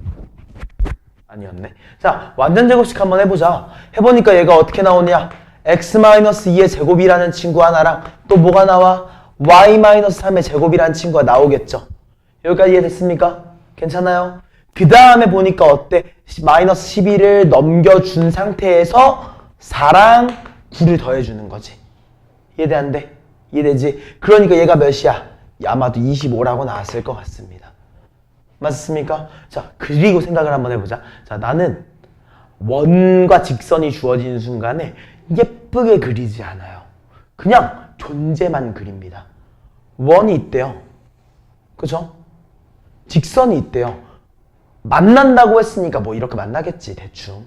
아니었네. 자, 완전 제곱식 한번 해보자. 해보니까 얘가 어떻게 나오냐? x-2의 제곱이라는 친구 하나랑 또 뭐가 나와? y-3의 제곱이라는 친구가 나오겠죠. 여기까지 이해됐습니까? 괜찮아요? 그 다음에 보니까 어때? 마이너스 12를 넘겨준 상태에서 4랑 9를 더해주는 거지. 이해돼 안 돼? 이해되지? 그러니까 얘가 몇이야? 아마도 25라고 나왔을 것 같습니다. 맞습니까? 자, 그리고 생각을 한번 해보자. 자, 나는 원과 직선이 주어지는 순간에 예쁘게 그리지 않아요. 그냥 존재만 그립니다. 원이 있대요. 그죠? 직선이 있대요. 만난다고 했으니까 뭐 이렇게 만나겠지, 대충.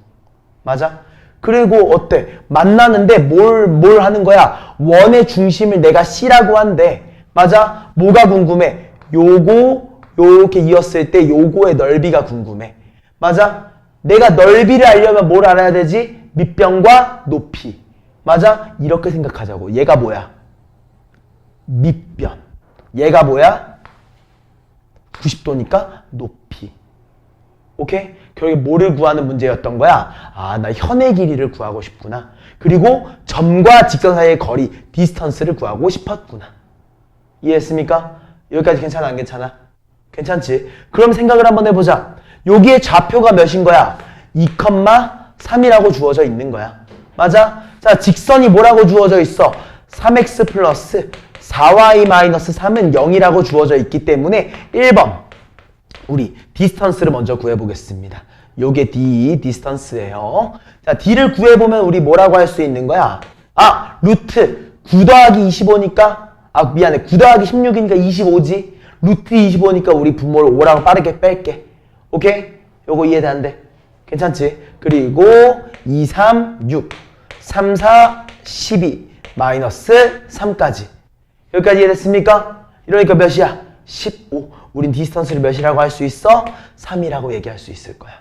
맞아? 그리고 어때? 만나는데 뭘 하는 거야? 원의 중심을 내가 C라고 한대. 맞아? 뭐가 궁금해? 요렇게 이었을 때 요거의 넓이가 궁금해. 맞아? 내가 넓이를 알려면 뭘 알아야 되지? 밑변과 높이. 맞아? 이렇게 생각하자고. 얘가 뭐야? 밑변. 얘가 뭐야? 90도니까 높이. 오케이? 결국에 뭐를 구하는 문제였던 거야? 아, 나 현의 길이를 구하고 싶구나. 그리고 점과 직선 사이의 거리, 디스턴스를 구하고 싶었구나. 이해했습니까? 여기까지 괜찮아, 안 괜찮아? 괜찮지? 그럼 생각을 한번 해보자. 여기에 좌표가 몇인 거야? 2,3이라고 주어져 있는 거야. 맞아? 자, 직선이 뭐라고 주어져 있어? 3x 플러스 4y 마이너스 3은 0이라고 주어져 있기 때문에 1번 우리 디스턴스를 먼저 구해보겠습니다. 요게 디스턴스예요. 자, D를 구해보면 우리 뭐라고 할 수 있는 거야? 아, 루트 9 더하기 25니까 미안해. 9 더하기 16이니까 25지? 루트 25니까 우리 분모를 5라고 빠르게 뺄게. 오케이? 요거 이해돼 안 돼? 괜찮지? 그리고 2, 3, 6, 3, 4, 12, 마이너스 3까지. 여기까지 이해됐습니까? 이러니까 몇이야? 15. 우린 디스턴스를 몇이라고 할 수 있어? 3이라고 얘기할 수 있을 거야.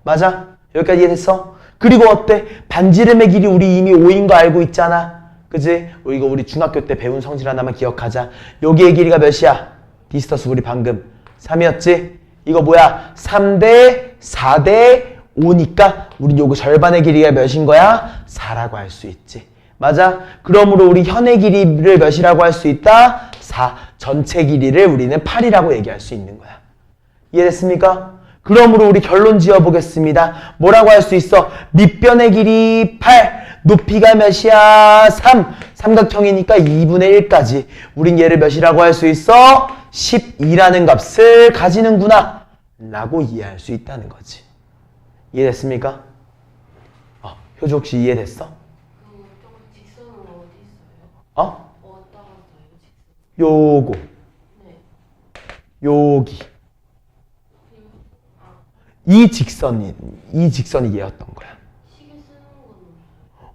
맞아? 여기까지 이해됐어? 그리고 어때? 반지름의 길이 우리 이미 5인 거 알고 있잖아. 그지? 이거 우리 중학교 때 배운 성질 하나만 기억하자. 여기의 길이가 몇이야? 디스턴스 우리 방금 3이었지? 이거 뭐야? 3대 4대 5니까 우린 요거 절반의 길이가 몇인 거야? 4라고 할 수 있지. 맞아? 그러므로 우리 현의 길이를 몇이라고 할 수 있다? 4. 전체 길이를 우리는 8이라고 얘기할 수 있는 거야. 이해됐습니까? 그러므로 우리 결론 지어보겠습니다. 뭐라고 할 수 있어? 밑변의 길이 8, 높이가 몇이야? 3. 삼각형이니까 2분의 1까지. 우린 얘를 몇이라고 할 수 있어? 12라는 값을 가지는구나 라고 이해할 수 있다는 거지. 이해됐습니까? 효주 혹시 이해됐어?
저거 직선은 어디 있어요? 어디다가 써요, 직선?
요거
네.
여기 이 직선이 얘였던 거야.
시계 쓰는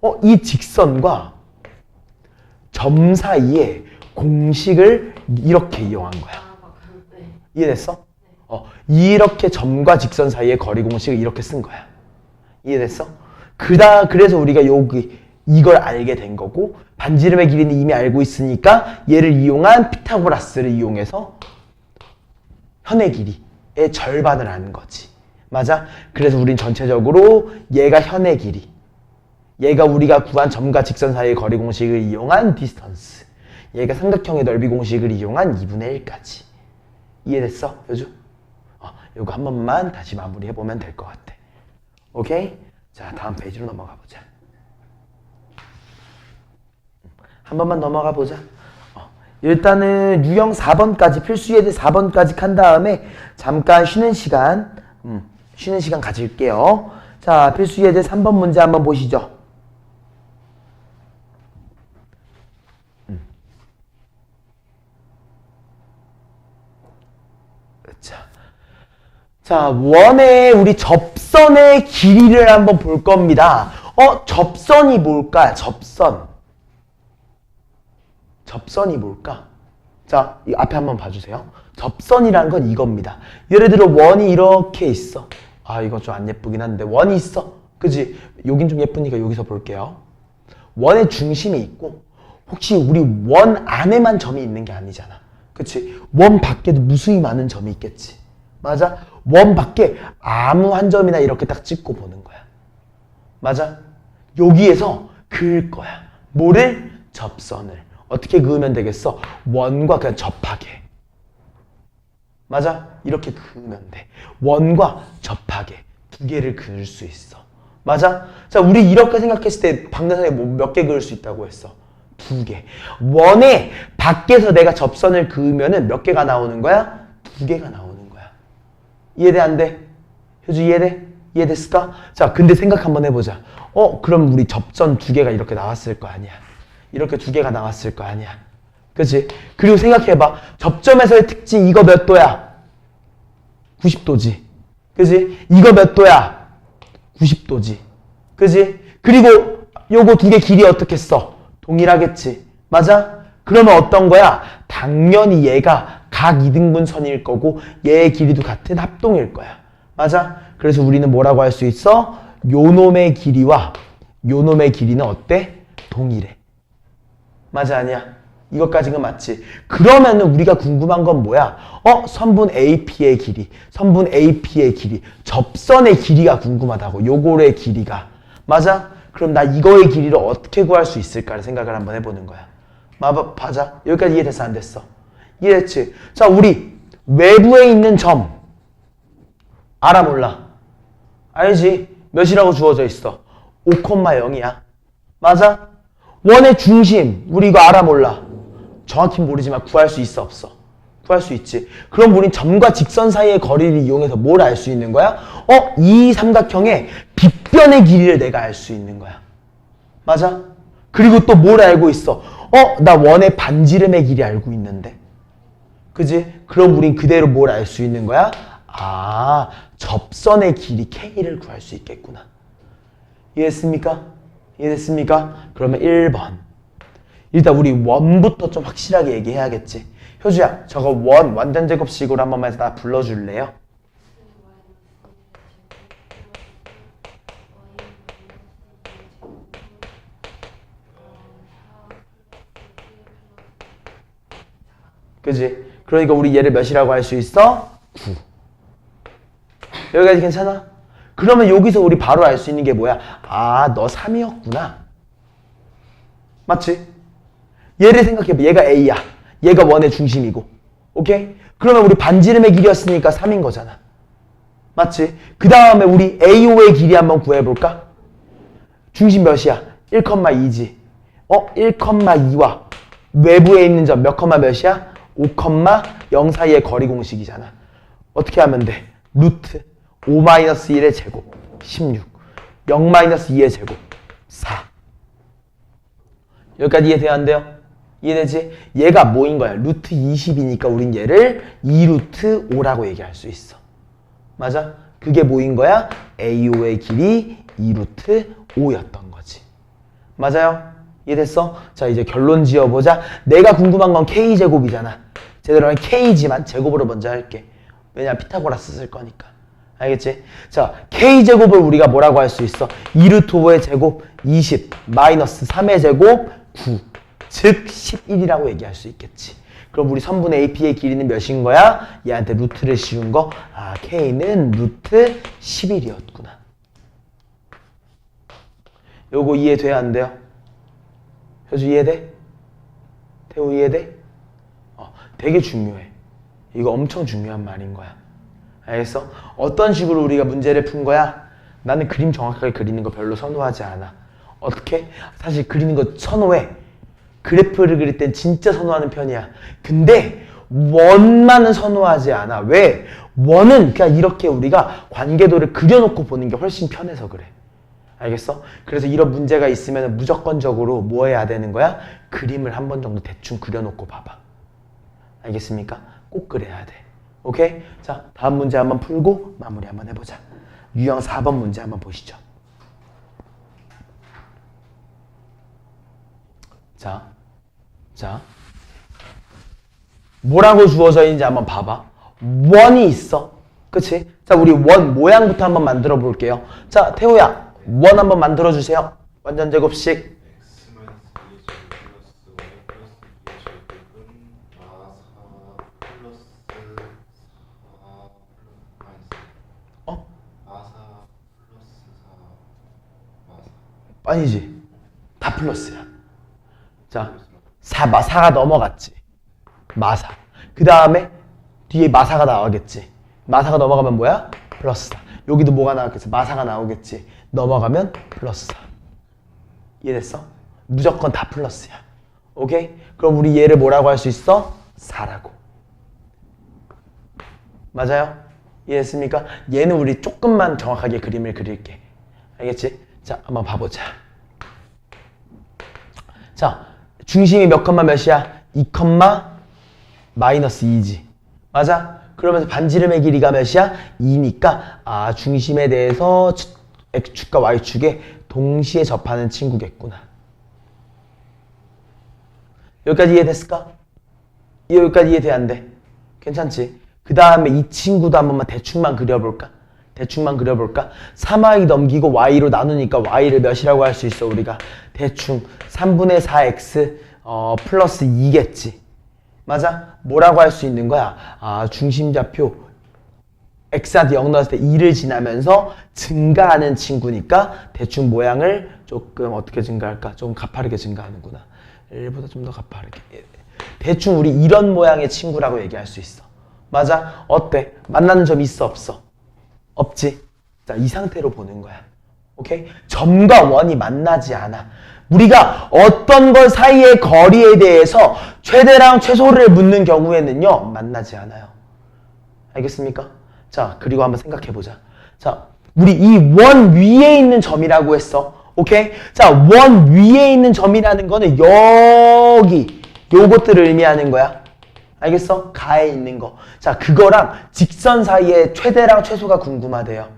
거는
이 직선과 점 사이에 공식을 이렇게 이용한 거야.
네.
이해됐어? 이렇게 점과 직선 사이의 거리 공식을 이렇게 쓴 거야. 이해됐어? 그래서 우리가 이걸 알게 된 거고, 반지름의 길이는 이미 알고 있으니까 얘를 이용한 피타고라스를 이용해서 현의 길이의 절반을 아는 거지. 맞아? 그래서 우린 전체적으로 얘가 현의 길이, 얘가 우리가 구한 점과 직선 사이의 거리 공식을 이용한 디스턴스, 얘가 삼각형의 넓이 공식을 이용한 2분의 1까지. 이해됐어? 요즘? 이거 한 번만 다시 마무리해보면 될 것 같아. 오케이? 자, 다음 페이지로 넘어가 보자. 한 번만 넘어가 보자. 일단은 유형 4번까지, 필수 예제 4번까지 간 다음에 잠깐 쉬는 시간 가질게요. 자, 필수 예제 3번 문제 한번 보시죠. 자, 원의 우리 접선의 길이를 한번 볼 겁니다. 접선이 뭘까? 접선이 뭘까? 자, 이 앞에 한번 봐주세요. 접선이란 건 이겁니다. 예를 들어 원이 이렇게 있어. 이거 좀 안 예쁘긴 한데 원이 있어. 그지? 여긴 좀 예쁘니까 여기서 볼게요. 원의 중심이 있고, 혹시 우리 원 안에만 점이 있는 게 아니잖아. 그치? 원 밖에도 무수히 많은 점이 있겠지. 맞아? 원 밖에 아무 한 점이나 이렇게 딱 찍고 보는 거야. 맞아? 여기에서 그을 거야. 뭐를? 접선을. 어떻게 그으면 되겠어? 원과 그냥 접하게. 맞아? 이렇게 그으면 돼. 원과 접하게 두 개를 그을 수 있어. 맞아? 자, 우리 이렇게 생각했을 때 방정사에 몇 개 그을 수 있다고 했어? 두 개. 원에 밖에서 내가 접선을 그으면은 몇 개가 나오는 거야? 두 개가 나오는 거야. 이해돼 안 돼? 효주 이해돼? 이해됐을까? 자, 근데 생각 한번 해보자. 그럼 우리 접선 두 개가 이렇게 나왔을 거 아니야. 이렇게 두 개가 나왔을 거 아니야. 그치? 그리고 생각해봐. 접점에서의 특징 이거 몇 도야? 90도지. 그치? 이거 몇 도야? 90도지. 그치? 그리고 요거 두 개 길이 어떻게 써? 동일하겠지. 맞아? 그러면 어떤 거야? 당연히 얘가 각 이등분선일 거고 얘의 길이도 같은 합동일 거야. 맞아? 그래서 우리는 뭐라고 할 수 있어? 요놈의 길이와 요놈의 길이는 어때? 동일해. 맞아 아니야? 이것까지는 맞지? 그러면은 우리가 궁금한 건 뭐야? 선분 AP의 길이, 선분 AP의 길이, 접선의 길이가 궁금하다고. 요거의 길이가. 맞아? 그럼 나 이거의 길이를 어떻게 구할 수 있을까를 생각을 한번 해보는 거야. 맞아? 여기까지 이해됐어 안 됐어? 이해됐지? 자, 우리 외부에 있는 점 알아 몰라? 알지? 몇이라고 주어져 있어? 5,0이야. 맞아? 원의 중심 우리 이거 알아 몰라? 정확히 모르지만 구할 수 있어 없어? 구할 수 있지. 그럼 우린 점과 직선 사이의 거리를 이용해서 뭘 알 수 있는 거야? 이 삼각형의 빗변의 길이를 내가 알 수 있는 거야. 맞아? 그리고 또 뭘 알고 있어? 나 원의 반지름의 길이 알고 있는데. 그지? 그럼 우린 그대로 뭘 알 수 있는 거야? 접선의 길이 K를 구할 수 있겠구나. 이해했습니까? 이해됐습니까? 그러면 1번. 일단 우리 원부터 좀 확실하게 얘기해야겠지. 효주야, 저거 원 완전제곱식으로 한 번만 해서 나 불러줄래요? 그지? 그러니까 우리 얘를 몇이라고 할 수 있어? 9. 여기까지 괜찮아? 그러면 여기서 우리 바로 알 수 있는 게 뭐야? 너 3이었구나. 맞지? 얘를 생각해봐. 얘가 A야. 얘가 원의 중심이고. 오케이? 그러면 우리 반지름의 길이었으니까 3인 거잖아. 맞지? 그 다음에 우리 AO의 길이 한번 구해볼까? 중심 몇이야? 1,2지. 1,2와 외부에 있는 점 몇 컴마 몇이야? 5,0 사이의 거리 공식이잖아. 어떻게 하면 돼? 루트 5-1의 제곱 16 0-2의 제곱 4. 여기까지 이해돼야 안 돼요? 이해되지? 얘가 뭐인 거야? 루트 20이니까 우린 얘를 2루트 5라고 얘기할 수 있어. 맞아? 그게 뭐인 거야? AO의 길이 2루트 5였던 거지. 맞아요? 이해됐어? 자, 이제 결론 지어보자. 내가 궁금한 건 K제곱이잖아. 제대로 하면 K지만 제곱으로 먼저 할게. 왜냐면 피타고라스 쓸 거니까. 알겠지? 자, K제곱을 우리가 뭐라고 할 수 있어? 2루트 5의 제곱 20 마이너스 3의 제곱 9. 즉 11이라고 얘기할 수 있겠지. 그럼 우리 선분 AP의 길이는 몇인 거야? 얘한테 루트를 씌운 거. K는 루트 11이었구나. 요거 이해돼야 안 돼요? 효주 이해돼? 태우 이해돼? 되게 중요해. 이거 엄청 중요한 말인 거야. 알겠어? 어떤 식으로 우리가 문제를 푼 거야? 나는 그림 정확하게 그리는 거 별로 선호하지 않아. 어떻게? 사실 그리는 거 선호해. 그래프를 그릴 땐 진짜 선호하는 편이야. 근데 원만은 선호하지 않아. 왜? 원은 그냥 이렇게 우리가 관계도를 그려놓고 보는 게 훨씬 편해서 그래. 알겠어? 그래서 이런 문제가 있으면 무조건적으로 뭐 해야 되는 거야? 그림을 한 번 정도 대충 그려놓고 봐봐. 알겠습니까? 꼭 그래야 돼. 오케이? 자, 다음 문제 한번 풀고 마무리 한번 해보자. 유형 4번 문제 한번 보시죠. 자, 뭐라고 주어져 있는지 한번 봐봐. 원이 있어. 그치? 자, 우리 원 모양부터 한번 만들어 볼게요. 자, 태호야, 원 한번 만들어 주세요. 완전 제곱식. 아니지. 다 플러스야. 자, 마사가 넘어갔지. 마사. 그 다음에 뒤에 마사가 나오겠지. 마사가 넘어가면 뭐야? 플러스 4. 여기도 뭐가 나오겠지? 마사가 나오겠지. 넘어가면 플러스 4. 이해됐어? 무조건 다 플러스야. 오케이? 그럼 우리 얘를 뭐라고 할 수 있어? 4라고. 맞아요? 이해했습니까? 얘는 우리 조금만 정확하게 그림을 그릴게. 알겠지? 자, 한번 봐보자. 자, 중심이 몇 컴마 몇이야? 2 컴마 마이너스 2지. 맞아? 그러면서 반지름의 길이가 몇이야? 2니까 중심에 대해서 X축과 Y축에 동시에 접하는 친구겠구나. 여기까지 이해됐을까? 여기까지 이해돼 안 돼? 괜찮지? 그 다음에 이 친구도 한 번만 대충만 그려볼까? 대충만 그려볼까? 3y 넘기고 y로 나누니까 y를 몇이라고 할 수 있어 우리가? 대충 3분의 4x 플러스 2겠지. 맞아? 뭐라고 할 수 있는 거야? 중심좌표 x한테 0 넣었을 때 2를 지나면서 증가하는 친구니까 대충 모양을 조금 어떻게 증가할까? 좀 가파르게 증가하는구나. 1보다 좀 더 가파르게. 대충 우리 이런 모양의 친구라고 얘기할 수 있어. 맞아? 어때? 만나는 점 있어 없어? 없지? 자, 이 상태로 보는 거야. 오케이? 점과 원이 만나지 않아. 우리가 어떤 것 사이의 거리에 대해서 최대랑 최소를 묻는 경우에는요, 만나지 않아요. 알겠습니까? 자, 그리고 한번 생각해 보자. 자, 우리 이 원 위에 있는 점이라고 했어. 오케이? 자, 원 위에 있는 점이라는 거는 여기 요것들을 의미하는 거야. 알겠어? 가에 있는 거. 자, 그거랑 직선 사이의 최대랑 최소가 궁금하대요.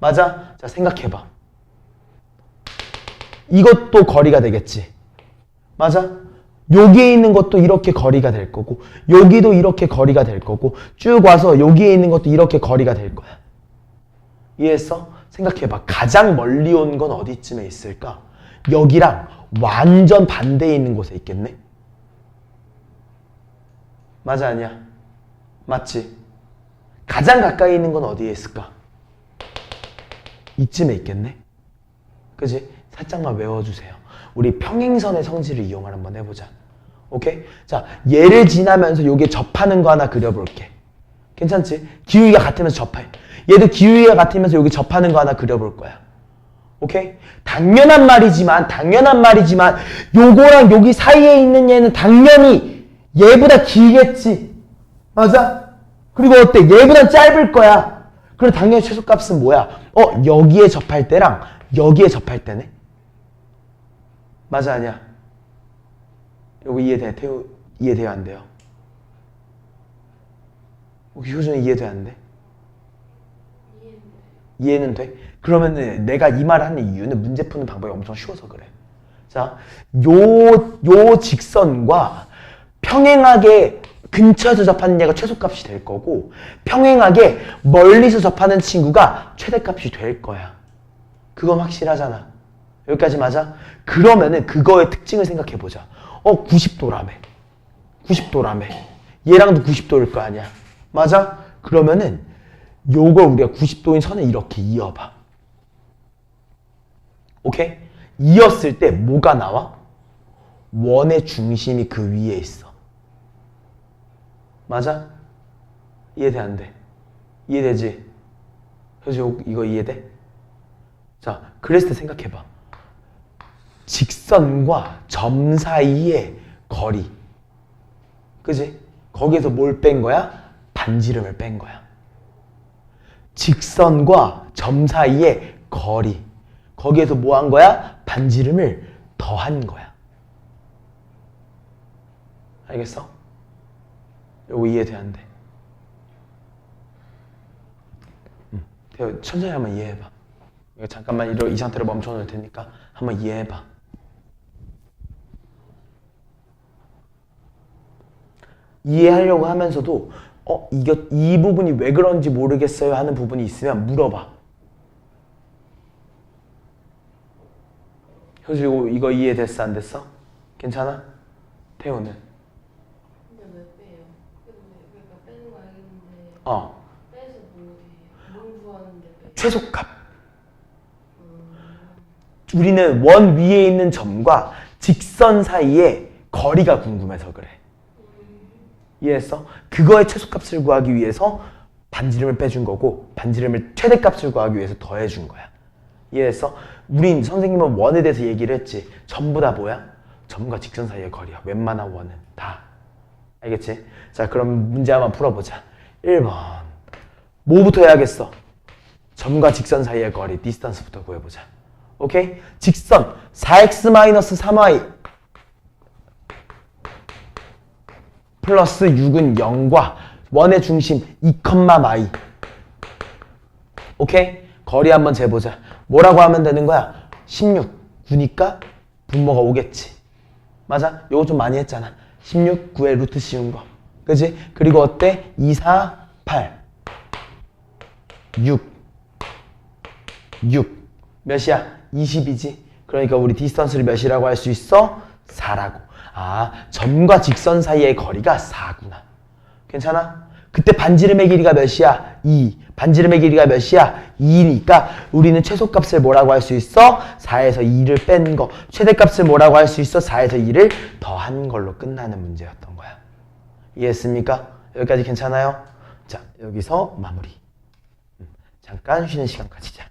맞아? 자, 생각해봐. 이것도 거리가 되겠지. 맞아? 여기에 있는 것도 이렇게 거리가 될 거고, 여기도 이렇게 거리가 될 거고, 쭉 와서 여기에 있는 것도 이렇게 거리가 될 거야. 이해했어? 생각해봐. 가장 멀리 온 건 어디쯤에 있을까? 여기랑 완전 반대에 있는 곳에 있겠네? 맞아, 아니야? 맞지? 가장 가까이 있는 건 어디에 있을까? 이쯤에 있겠네? 그지? 살짝만 외워주세요. 우리 평행선의 성질을 이용을 한번 해보자. 오케이? 자, 얘를 지나면서 여기에 접하는 거 하나 그려볼게. 괜찮지? 기울기가 같으면서 접해. 얘도 기울기가 같으면서 여기 접하는 거 하나 그려볼 거야. 오케이? 당연한 말이지만 요거랑 여기 사이에 있는 얘는 당연히 얘보다 길겠지. 맞아? 그리고 어때? 얘보다 짧을 거야. 그럼 당연히 최소값은 뭐야? 여기에 접할 때랑 여기에 접할 때네? 맞아, 아니야? 요거 이해돼? 태우 이해돼요, 안 돼요? 효준이 이해돼, 안 돼? 이해는 돼? 그러면은 내가 이 말을 하는 이유는 문제 푸는 방법이 엄청 쉬워서 그래. 자, 요 직선과 평행하게 근처에서 접하는 얘가 최소값이 될 거고, 평행하게 멀리서 접하는 친구가 최대값이 될 거야. 그건 확실하잖아. 여기까지 맞아? 그러면은 그거의 특징을 생각해 보자. 90도라며. 90도라며. 얘랑도 90도일 거 아니야. 맞아? 그러면은 요걸 우리가 90도인 선을 이렇게 이어봐. 오케이? 이었을 때 뭐가 나와? 원의 중심이 그 위에 있어. 맞아? 이해돼, 안 돼? 이해되지? 그래서 이거 이해돼? 자, 그랬을 때 생각해봐. 직선과 점 사이의 거리. 그지? 거기에서 뭘 뺀 거야? 반지름을 뺀 거야. 직선과 점 사이의 거리. 거기에서 뭐 한 거야? 반지름을 더한 거야. 알겠어? 요거 이해돼, 안 돼? 태호, 천천히 한번 이해해봐. 잠깐만 이 상태로 멈춰놓을 테니까 한번 이해해봐. 이해하려고 하면서도 이 부분이 왜 그런지 모르겠어요 하는 부분이 있으면 물어봐. 효주 이거 이해됐어, 안 됐어? 괜찮아? 태호는?
근데 왜 빼요? 그러니까 빼는 거 알겠는데 빼서 뭘 구하는데 빼요?
최소값. 우리는 원 위에 있는 점과 직선 사이의 거리가 궁금해서 그래. 이해했어? 그거의 최소값을 구하기 위해서 반지름을 빼준 거고 반지름을 최대값을 구하기 위해서 더해준 거야. 이해했어? 우린 선생님은 원에 대해서 얘기를 했지. 전부 다 뭐야? 점과 직선 사이의 거리야. 웬만한 원은 다. 알겠지? 자, 그럼 문제 한번 풀어보자. 1번. 뭐부터 해야겠어? 점과 직선 사이의 거리, 디스턴스부터 구해보자. 오케이? 직선 4x-3y 플러스 6은 0과 원의 중심 2, y. 오케이? 거리 한번 재보자. 뭐라고 하면 되는 거야? 16. 9니까 분모가 오겠지. 맞아? 요거 좀 많이 했잖아. 16, 9의 루트 씌운 거. 그지? 그리고 어때? 2, 4, 8. 6. 6. 몇이야? 20이지? 그러니까 우리 디스턴스를 몇이라고 할 수 있어? 4라고. 아, 점과 직선 사이의 거리가 4구나. 괜찮아? 그때 반지름의 길이가 몇이야? 2. 반지름의 길이가 몇이야? 2니까 우리는 최소값을 뭐라고 할 수 있어? 4에서 2를 뺀 거. 최대값을 뭐라고 할 수 있어? 4에서 2를 더한 걸로 끝나는 문제였던 거야. 이해했습니까? 여기까지 괜찮아요? 자, 여기서 마무리. 잠깐 쉬는 시간 가지자.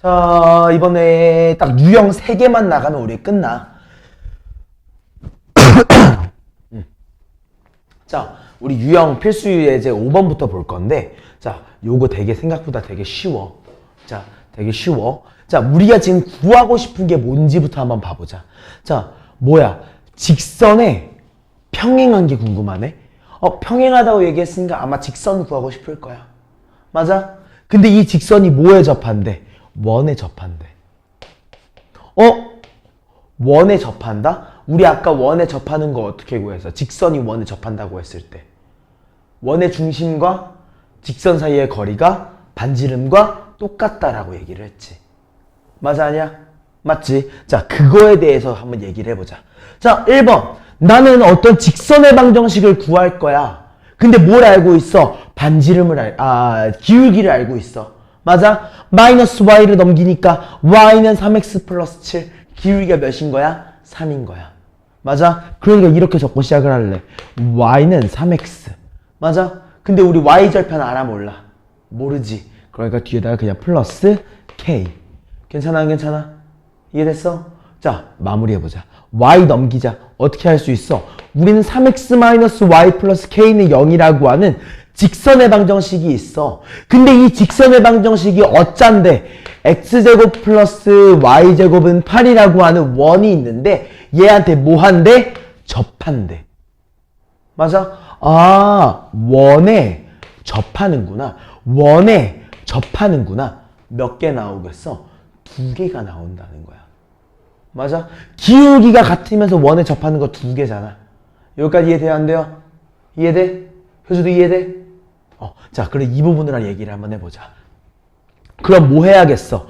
자, 이번에 딱 유형 3개만 나가면 우리 끝나. 자, 우리 유형 필수 예제 5번부터 볼 건데, 자, 요거 되게 생각보다 되게 쉬워. 자, 되게 쉬워. 자, 우리가 지금 구하고 싶은 게 뭔지부터 한번 봐보자. 자, 뭐야? 직선에 평행한 게 궁금하네? 평행하다고 얘기했으니까 아마 직선 구하고 싶을 거야. 맞아? 근데 이 직선이 뭐에 접한대? 원에 접한대. 원에 접한다? 우리 아까 원에 접하는 거 어떻게 구했어? 직선이 원에 접한다고 했을 때. 원의 중심과 직선 사이의 거리가 반지름과 똑같다라고 얘기를 했지. 맞아, 아니야? 맞지? 자, 그거에 대해서 한번 얘기를 해보자. 자, 1번. 나는 어떤 직선의 방정식을 구할 거야. 근데 뭘 알고 있어? 기울기를 알고 있어. 맞아? 마이너스 y를 넘기니까 y는 3x 플러스 7. 기울기가 몇인 거야? 3인 거야. 맞아? 그러니까 이렇게 적고 시작을 할래. y는 3x. 맞아? 근데 우리 y절편 알아 몰라? 모르지. 그러니까 뒤에다가 그냥 플러스 k. 괜찮아 안 괜찮아? 이해됐어? 자, 마무리해보자. y 넘기자. 어떻게 할 수 있어? 우리는 3x-y 플러스 k는 0이라고 하는 직선의 방정식이 있어. 근데 이 직선의 방정식이 어짠데 x제곱 플러스 y제곱은 8이라고 하는 원이 있는데 얘한테 뭐 한대? 접한대. 맞아? 원에 접하는구나. 원에 접하는구나. 몇 개 나오겠어? 2개가 나온다는 거야. 맞아? 기울기가 같으면서 원에 접하는 거 2개잖아. 여기까지 이해돼요? 안 돼요? 이해돼? 효주도 이해돼? 자, 그럼 이 부분을 얘기를 한번 해보자. 그럼 뭐 해야겠어?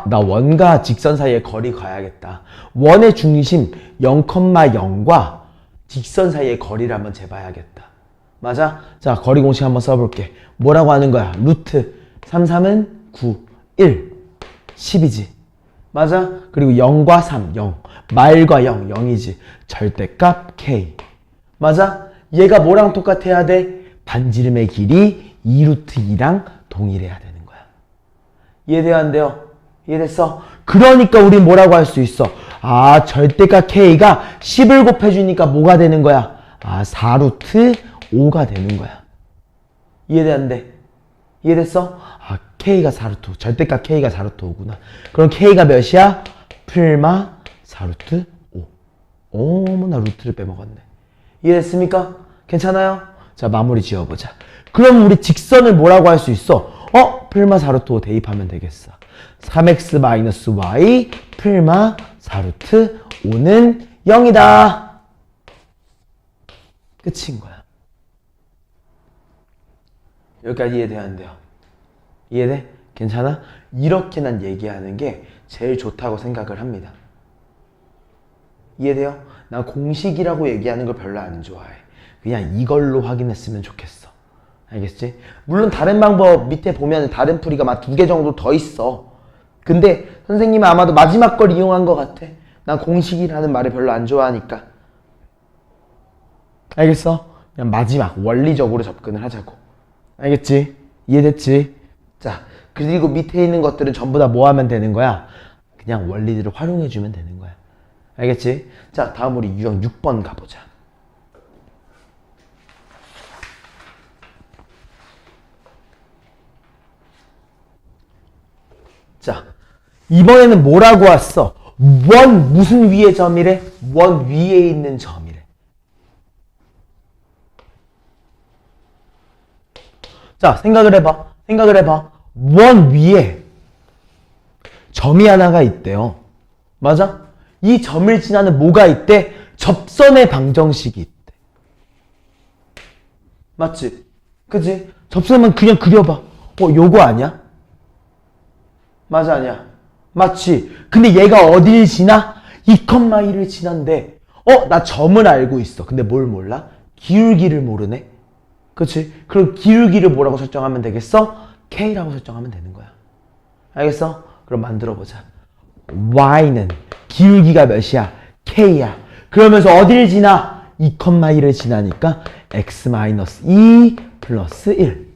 나 원과 직선 사이의 거리 가야겠다. 원의 중심 0,0과 직선 사이의 거리를 한번 재봐야겠다. 맞아? 자, 거리 공식 한번 써볼게. 뭐라고 하는 거야? 루트 3, 3은 9, 1, 10이지. 맞아? 그리고 0과 3, 0. 말과 0, 0이지. 절대값 k. 맞아? 얘가 뭐랑 똑같아야 돼? 반지름의 길이 2루트 2랑 동일해야 되는 거야. 이해돼요? 안 돼요? 이해됐어? 그러니까 우리 뭐라고 할 수 있어? 절대값 k가 10을 곱해주니까 뭐가 되는 거야? 4루트 5가 되는 거야. 이해돼? 안 돼? 이해됐어? k가 4루트 5. 절대값 k가 4루트 5구나. 그럼 k가 몇이야? 풀마 4루트 5. 어머나 루트를 빼먹었네. 이해됐습니까? 괜찮아요? 자, 마무리 지어보자. 그럼 우리 직선을 뭐라고 할 수 있어? 풀마 4루트 5 대입하면 되겠어. 3x-y 풀마 4루트 5는 0이다. 끝인 거야. 여기까지 이해돼? 안 돼요? 이해돼? 괜찮아? 이렇게 난 얘기하는 게 제일 좋다고 생각을 합니다. 이해돼요? 난 공식이라고 얘기하는 걸 별로 안 좋아해. 그냥 이걸로 확인했으면 좋겠어. 알겠지? 물론 다른 방법 밑에 보면 다른 풀이가 막 2개 정도 더 있어. 근데 선생님은 아마도 마지막 걸 이용한 것 같아. 난 공식이라는 말을 별로 안 좋아하니까. 알겠어? 그냥 마지막 원리적으로 접근을 하자고. 알겠지? 이해됐지? 자, 그리고 밑에 있는 것들은 전부 다 뭐 하면 되는 거야? 그냥 원리들을 활용해주면 되는 거야. 알겠지? 자, 다음 우리 유형 6번 가보자. 자, 이번에는 뭐라고 왔어? 원 무슨 위의 점이래? 원 위에 있는 점이래. 자, 생각을 해봐. 원 위에 점이 하나가 있대요. 맞아? 이 점을 지나는 뭐가 있대? 접선의 방정식이 있대. 맞지? 그치? 접선만 그냥 그려봐. 요거 아니야? 맞아, 아니야? 맞지? 근데 얘가 어디를 지나? 2,1을 지난데 나 점을 알고 있어. 근데 뭘 몰라? 기울기를 모르네? 그치? 그럼 기울기를 뭐라고 설정하면 되겠어? K라고 설정하면 되는 거야. 알겠어? 그럼 만들어보자. Y는 기울기가 몇이야? K야. 그러면서 어디를 지나? 2,1을 지나니까 X-2 플러스 1.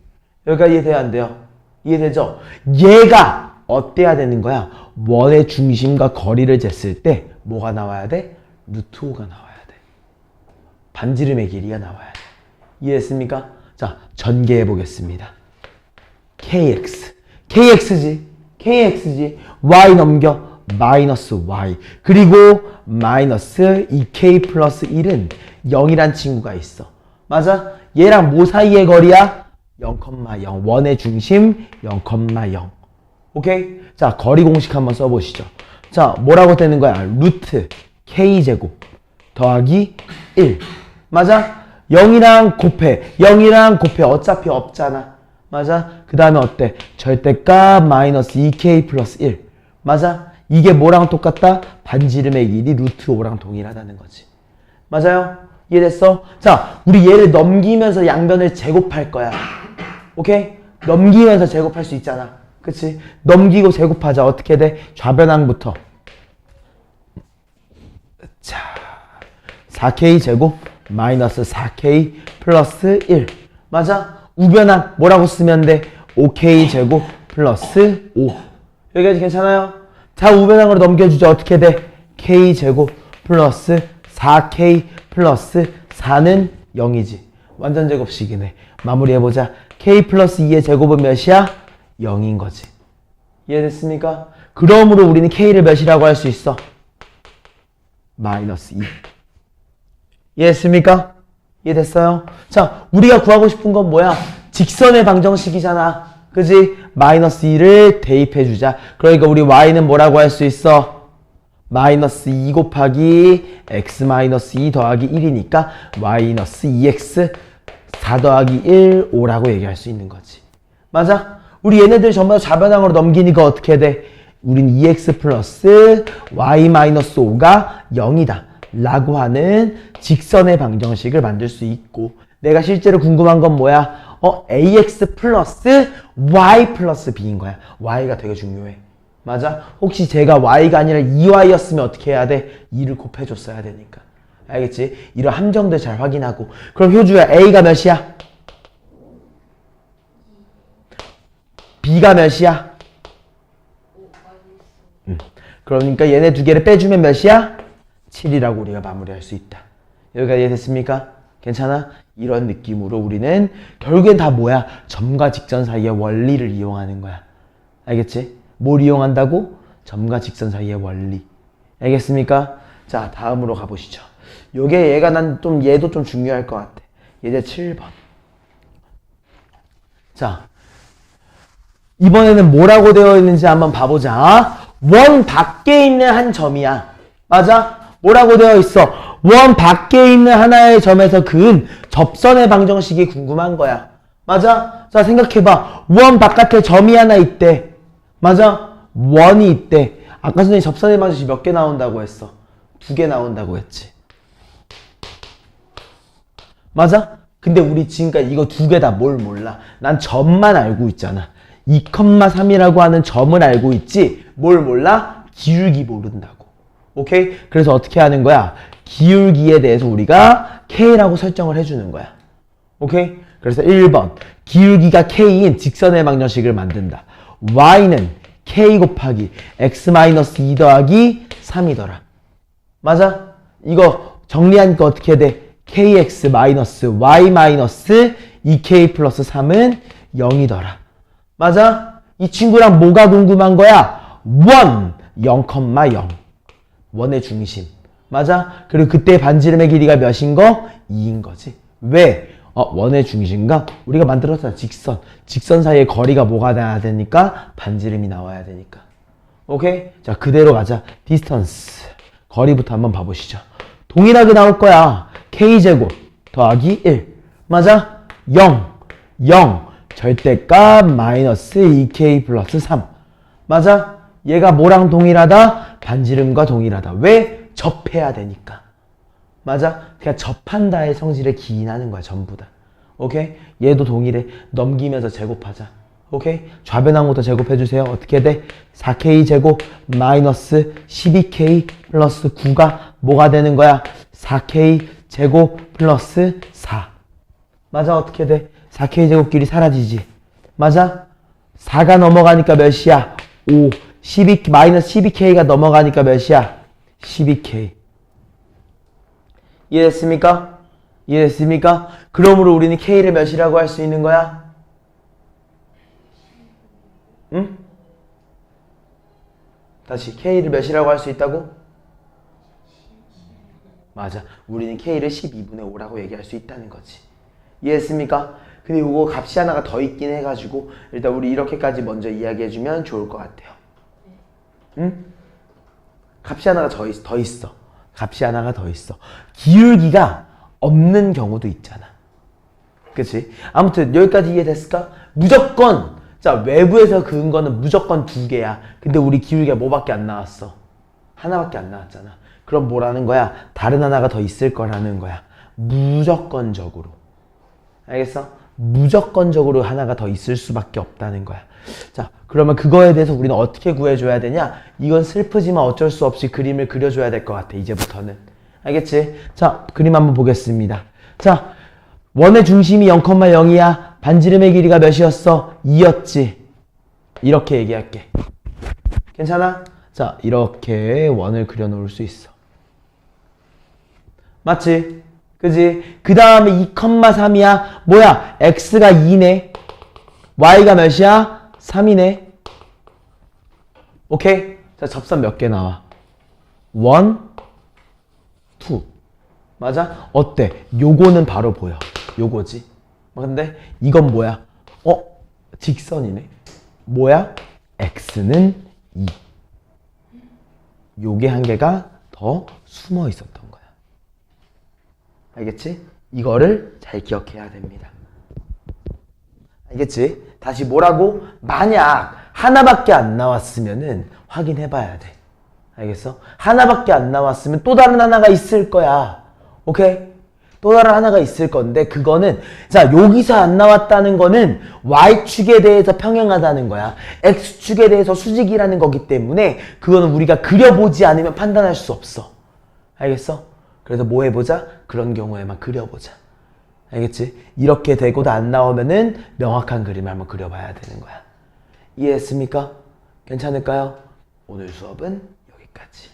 여기까지 이해돼야 안 돼요? 이해되죠? 얘가 어때야 되는 거야? 원의 중심과 거리를 쟀을 때 뭐가 나와야 돼? 루트 5가 나와야 돼. 반지름의 길이가 나와야 돼. 이해했습니까? 자, 전개해 보겠습니다. KX지. Y 넘겨. 마이너스 Y. 그리고 마이너스 2K 플러스 1은 0이란 친구가 있어. 맞아? 얘랑 뭐 사이의 거리야? 0,0. 원의 중심 0,0. 오케이? 자, 거리 공식 한번 써보시죠. 자, 뭐라고 되는 거야? 루트 K제곱 더하기 1. 맞아? 0이랑 곱해. 어차피 없잖아. 맞아? 그 다음에 어때? 절대값 마이너스 2K 플러스 1. 맞아? 이게 뭐랑 똑같다? 반지름의 길이 루트 5랑 동일하다는 거지. 맞아요? 이해됐어? 자, 우리 얘를 넘기면서 양변을 제곱할 거야. 오케이? 넘기면서 제곱할 수 있잖아. 그치? 넘기고 제곱하자. 어떻게 돼? 좌변항부터. 자, 4K 제곱 마이너스 4K 플러스 1. 맞아? 우변항 뭐라고 쓰면 돼? 5K 제곱 플러스 5. 여기까지 괜찮아요? 자, 우변항으로 넘겨주자. 어떻게 돼? K 제곱 플러스 4K 플러스 4는 0이지. 완전 제곱식이네. 마무리해보자. K 플러스 2의 제곱은 몇이야? 0인 거지. 이해됐습니까? 그러므로 우리는 K를 몇이라고 할 수 있어? 마이너스 2. 이해했습니까? 이해됐어요? 자, 우리가 구하고 싶은 건 뭐야? 직선의 방정식이잖아. 그지? 마이너스 2를 대입해주자. 그러니까 우리 Y는 뭐라고 할 수 있어? 마이너스 2 곱하기 x 마이너스 2 더하기 1이니까 마이너스 2x 4 더하기 1, 5라고 얘기할 수 있는 거지. 맞아? 우리 얘네들 전부 다 좌변항으로 넘기니까 어떻게 돼? 우린 2x 플러스 y 마이너스 5가 0이다. 라고 하는 직선의 방정식을 만들 수 있고, 내가 실제로 궁금한 건 뭐야? ax 플러스 y 플러스 b인 거야. y가 되게 중요해. 맞아? 혹시 제가 y가 아니라 2y였으면 어떻게 해야 돼? 2를 곱해줬어야 되니까. 알겠지? 이런 함정들 잘 확인하고. 그럼 효주야, a가 몇이야? b가 몇이야? 그러니까 얘네 두 개를 빼주면 몇이야? 7이라고 우리가 마무리할 수 있다. 여기까지 이해됐습니까? 괜찮아? 이런 느낌으로 우리는 결국엔 다 뭐야? 점과 직선 사이의 원리를 이용하는 거야. 알겠지? 뭘 이용한다고? 점과 직선 사이의 원리. 알겠습니까? 자, 다음으로 가보시죠. 요게 얘도 좀 중요할 것 같아. 예제 7번. 자, 이번에는 뭐라고 되어 있는지 한번 봐보자. 원 밖에 있는 한 점이야. 맞아? 뭐라고 되어 있어? 원 밖에 있는 하나의 점에서 그은 접선의 방정식이 궁금한 거야. 맞아? 자, 생각해봐. 원 바깥에 점이 하나 있대. 맞아? 원이 있대. 아까 선생님이 접선의 방정식 몇 개 나온다고 했어? 2개 나온다고 했지. 맞아? 근데 우리 지금까지 이거 2개 다 뭘 몰라. 난 점만 알고 있잖아. 2,3이라고 하는 점을 알고 있지. 뭘 몰라? 기울기 모른다고. 오케이? 그래서 어떻게 하는 거야? 기울기에 대해서 우리가 K라고 설정을 해주는 거야. 오케이? 그래서 1번. 기울기가 K인 직선의 방정식을 만든다. Y는 K 곱하기 X-2 더하기 3이더라. 맞아? 이거 정리하니까 어떻게 돼? KX 마이너스 Y 마이너스 2K 플러스 3은 0이더라. 맞아? 이 친구랑 뭐가 궁금한 거야? 원 0,0. 원의 중심. 맞아? 그리고 그때 반지름의 길이가 몇인 거? 2인 거지. 왜? 원의 중심과 우리가 만들었잖아. 직선. 직선 사이의 거리가 뭐가 나야 되니까? 반지름이 나와야 되니까. 오케이? 자, 그대로 가자. 디스턴스. 거리부터 한번 봐보시죠. 동일하게 나올 거야. K제곱 더하기 1. 맞아? 0. 절대값 마이너스 2K 플러스 3. 맞아? 얘가 뭐랑 동일하다? 반지름과 동일하다. 왜? 접해야 되니까. 맞아? 그냥 접한다의 성질을 기인하는 거야. 전부 다. 오케이? 얘도 동일해. 넘기면서 제곱하자. 오케이? 좌변항부터 제곱해주세요. 어떻게 돼? 4K 제곱 마이너스 12K 플러스 9가 뭐가 되는 거야? 4K 제곱 플러스 4. 맞아? 어떻게 돼? 4K 제곱끼리 사라지지. 맞아? 4가 넘어가니까 몇이야? 5. 12, 마이너스 12K가 넘어가니까 몇이야? 12K. 이해됐습니까? 이해됐습니까? 그러므로 우리는 K를 몇이라고 할 수 있는 거야? 응? 다시 K를 몇이라고 할 수 있다고? 맞아. 우리는 K를 12분의 5라고 얘기할 수 있다는 거지. 이해했습니까? 근데 이거 값이 하나가 더 있긴 해가지고 일단 우리 이렇게까지 먼저 이야기해주면 좋을 것 같아요. 응? 값이 하나가 더 있어. 값이 하나가 더 있어. 기울기가 없는 경우도 있잖아. 그치? 아무튼 여기까지 이해됐을까? 무조건 자 외부에서 그은 거는 무조건 2개야. 근데 우리 기울기가 뭐밖에 안 나왔어? 하나밖에 안 나왔잖아. 그럼 뭐라는 거야? 다른 하나가 더 있을 거라는 거야. 무조건적으로. 알겠어? 무조건적으로 하나가 더 있을 수밖에 없다는 거야. 자, 그러면 그거에 대해서 우리는 어떻게 구해줘야 되냐? 이건 슬프지만 어쩔 수 없이 그림을 그려줘야 될 것 같아, 이제부터는. 알겠지? 자, 그림 한번 보겠습니다. 자, 원의 중심이 0,0이야. 반지름의 길이가 몇이었어? 2였지. 이렇게 얘기할게. 괜찮아? 자, 이렇게 원을 그려놓을 수 있어. 맞지? 그지? 그 다음에 2,3이야. 뭐야? x가 2네. y가 몇이야? 3이네. 오케이? 자, 접선 몇 개 나와? 1, 2. 맞아? 어때? 요거는 바로 보여. 요거지. 근데 이건 뭐야? 직선이네. 뭐야? x는 2. 요게 한 개가 더 숨어 있었던 거야. 알겠지? 이거를 잘 기억해야 됩니다. 알겠지? 다시 뭐라고? 만약 하나밖에 안 나왔으면은 확인해 봐야 돼. 알겠어? 하나밖에 안 나왔으면 또 다른 하나가 있을 거야. 오케이? 또 다른 하나가 있을 건데 그거는 자 여기서 안 나왔다는 거는 Y축에 대해서 평행하다는 거야. X축에 대해서 수직이라는 거기 때문에 그거는 우리가 그려보지 않으면 판단할 수 없어. 알겠어? 그래서 뭐 해보자? 그런 경우에만 그려보자. 알겠지? 이렇게 되고도 안 나오면은 명확한 그림을 한번 그려봐야 되는 거야. 이해했습니까? 괜찮을까요? 오늘 수업은 여기까지.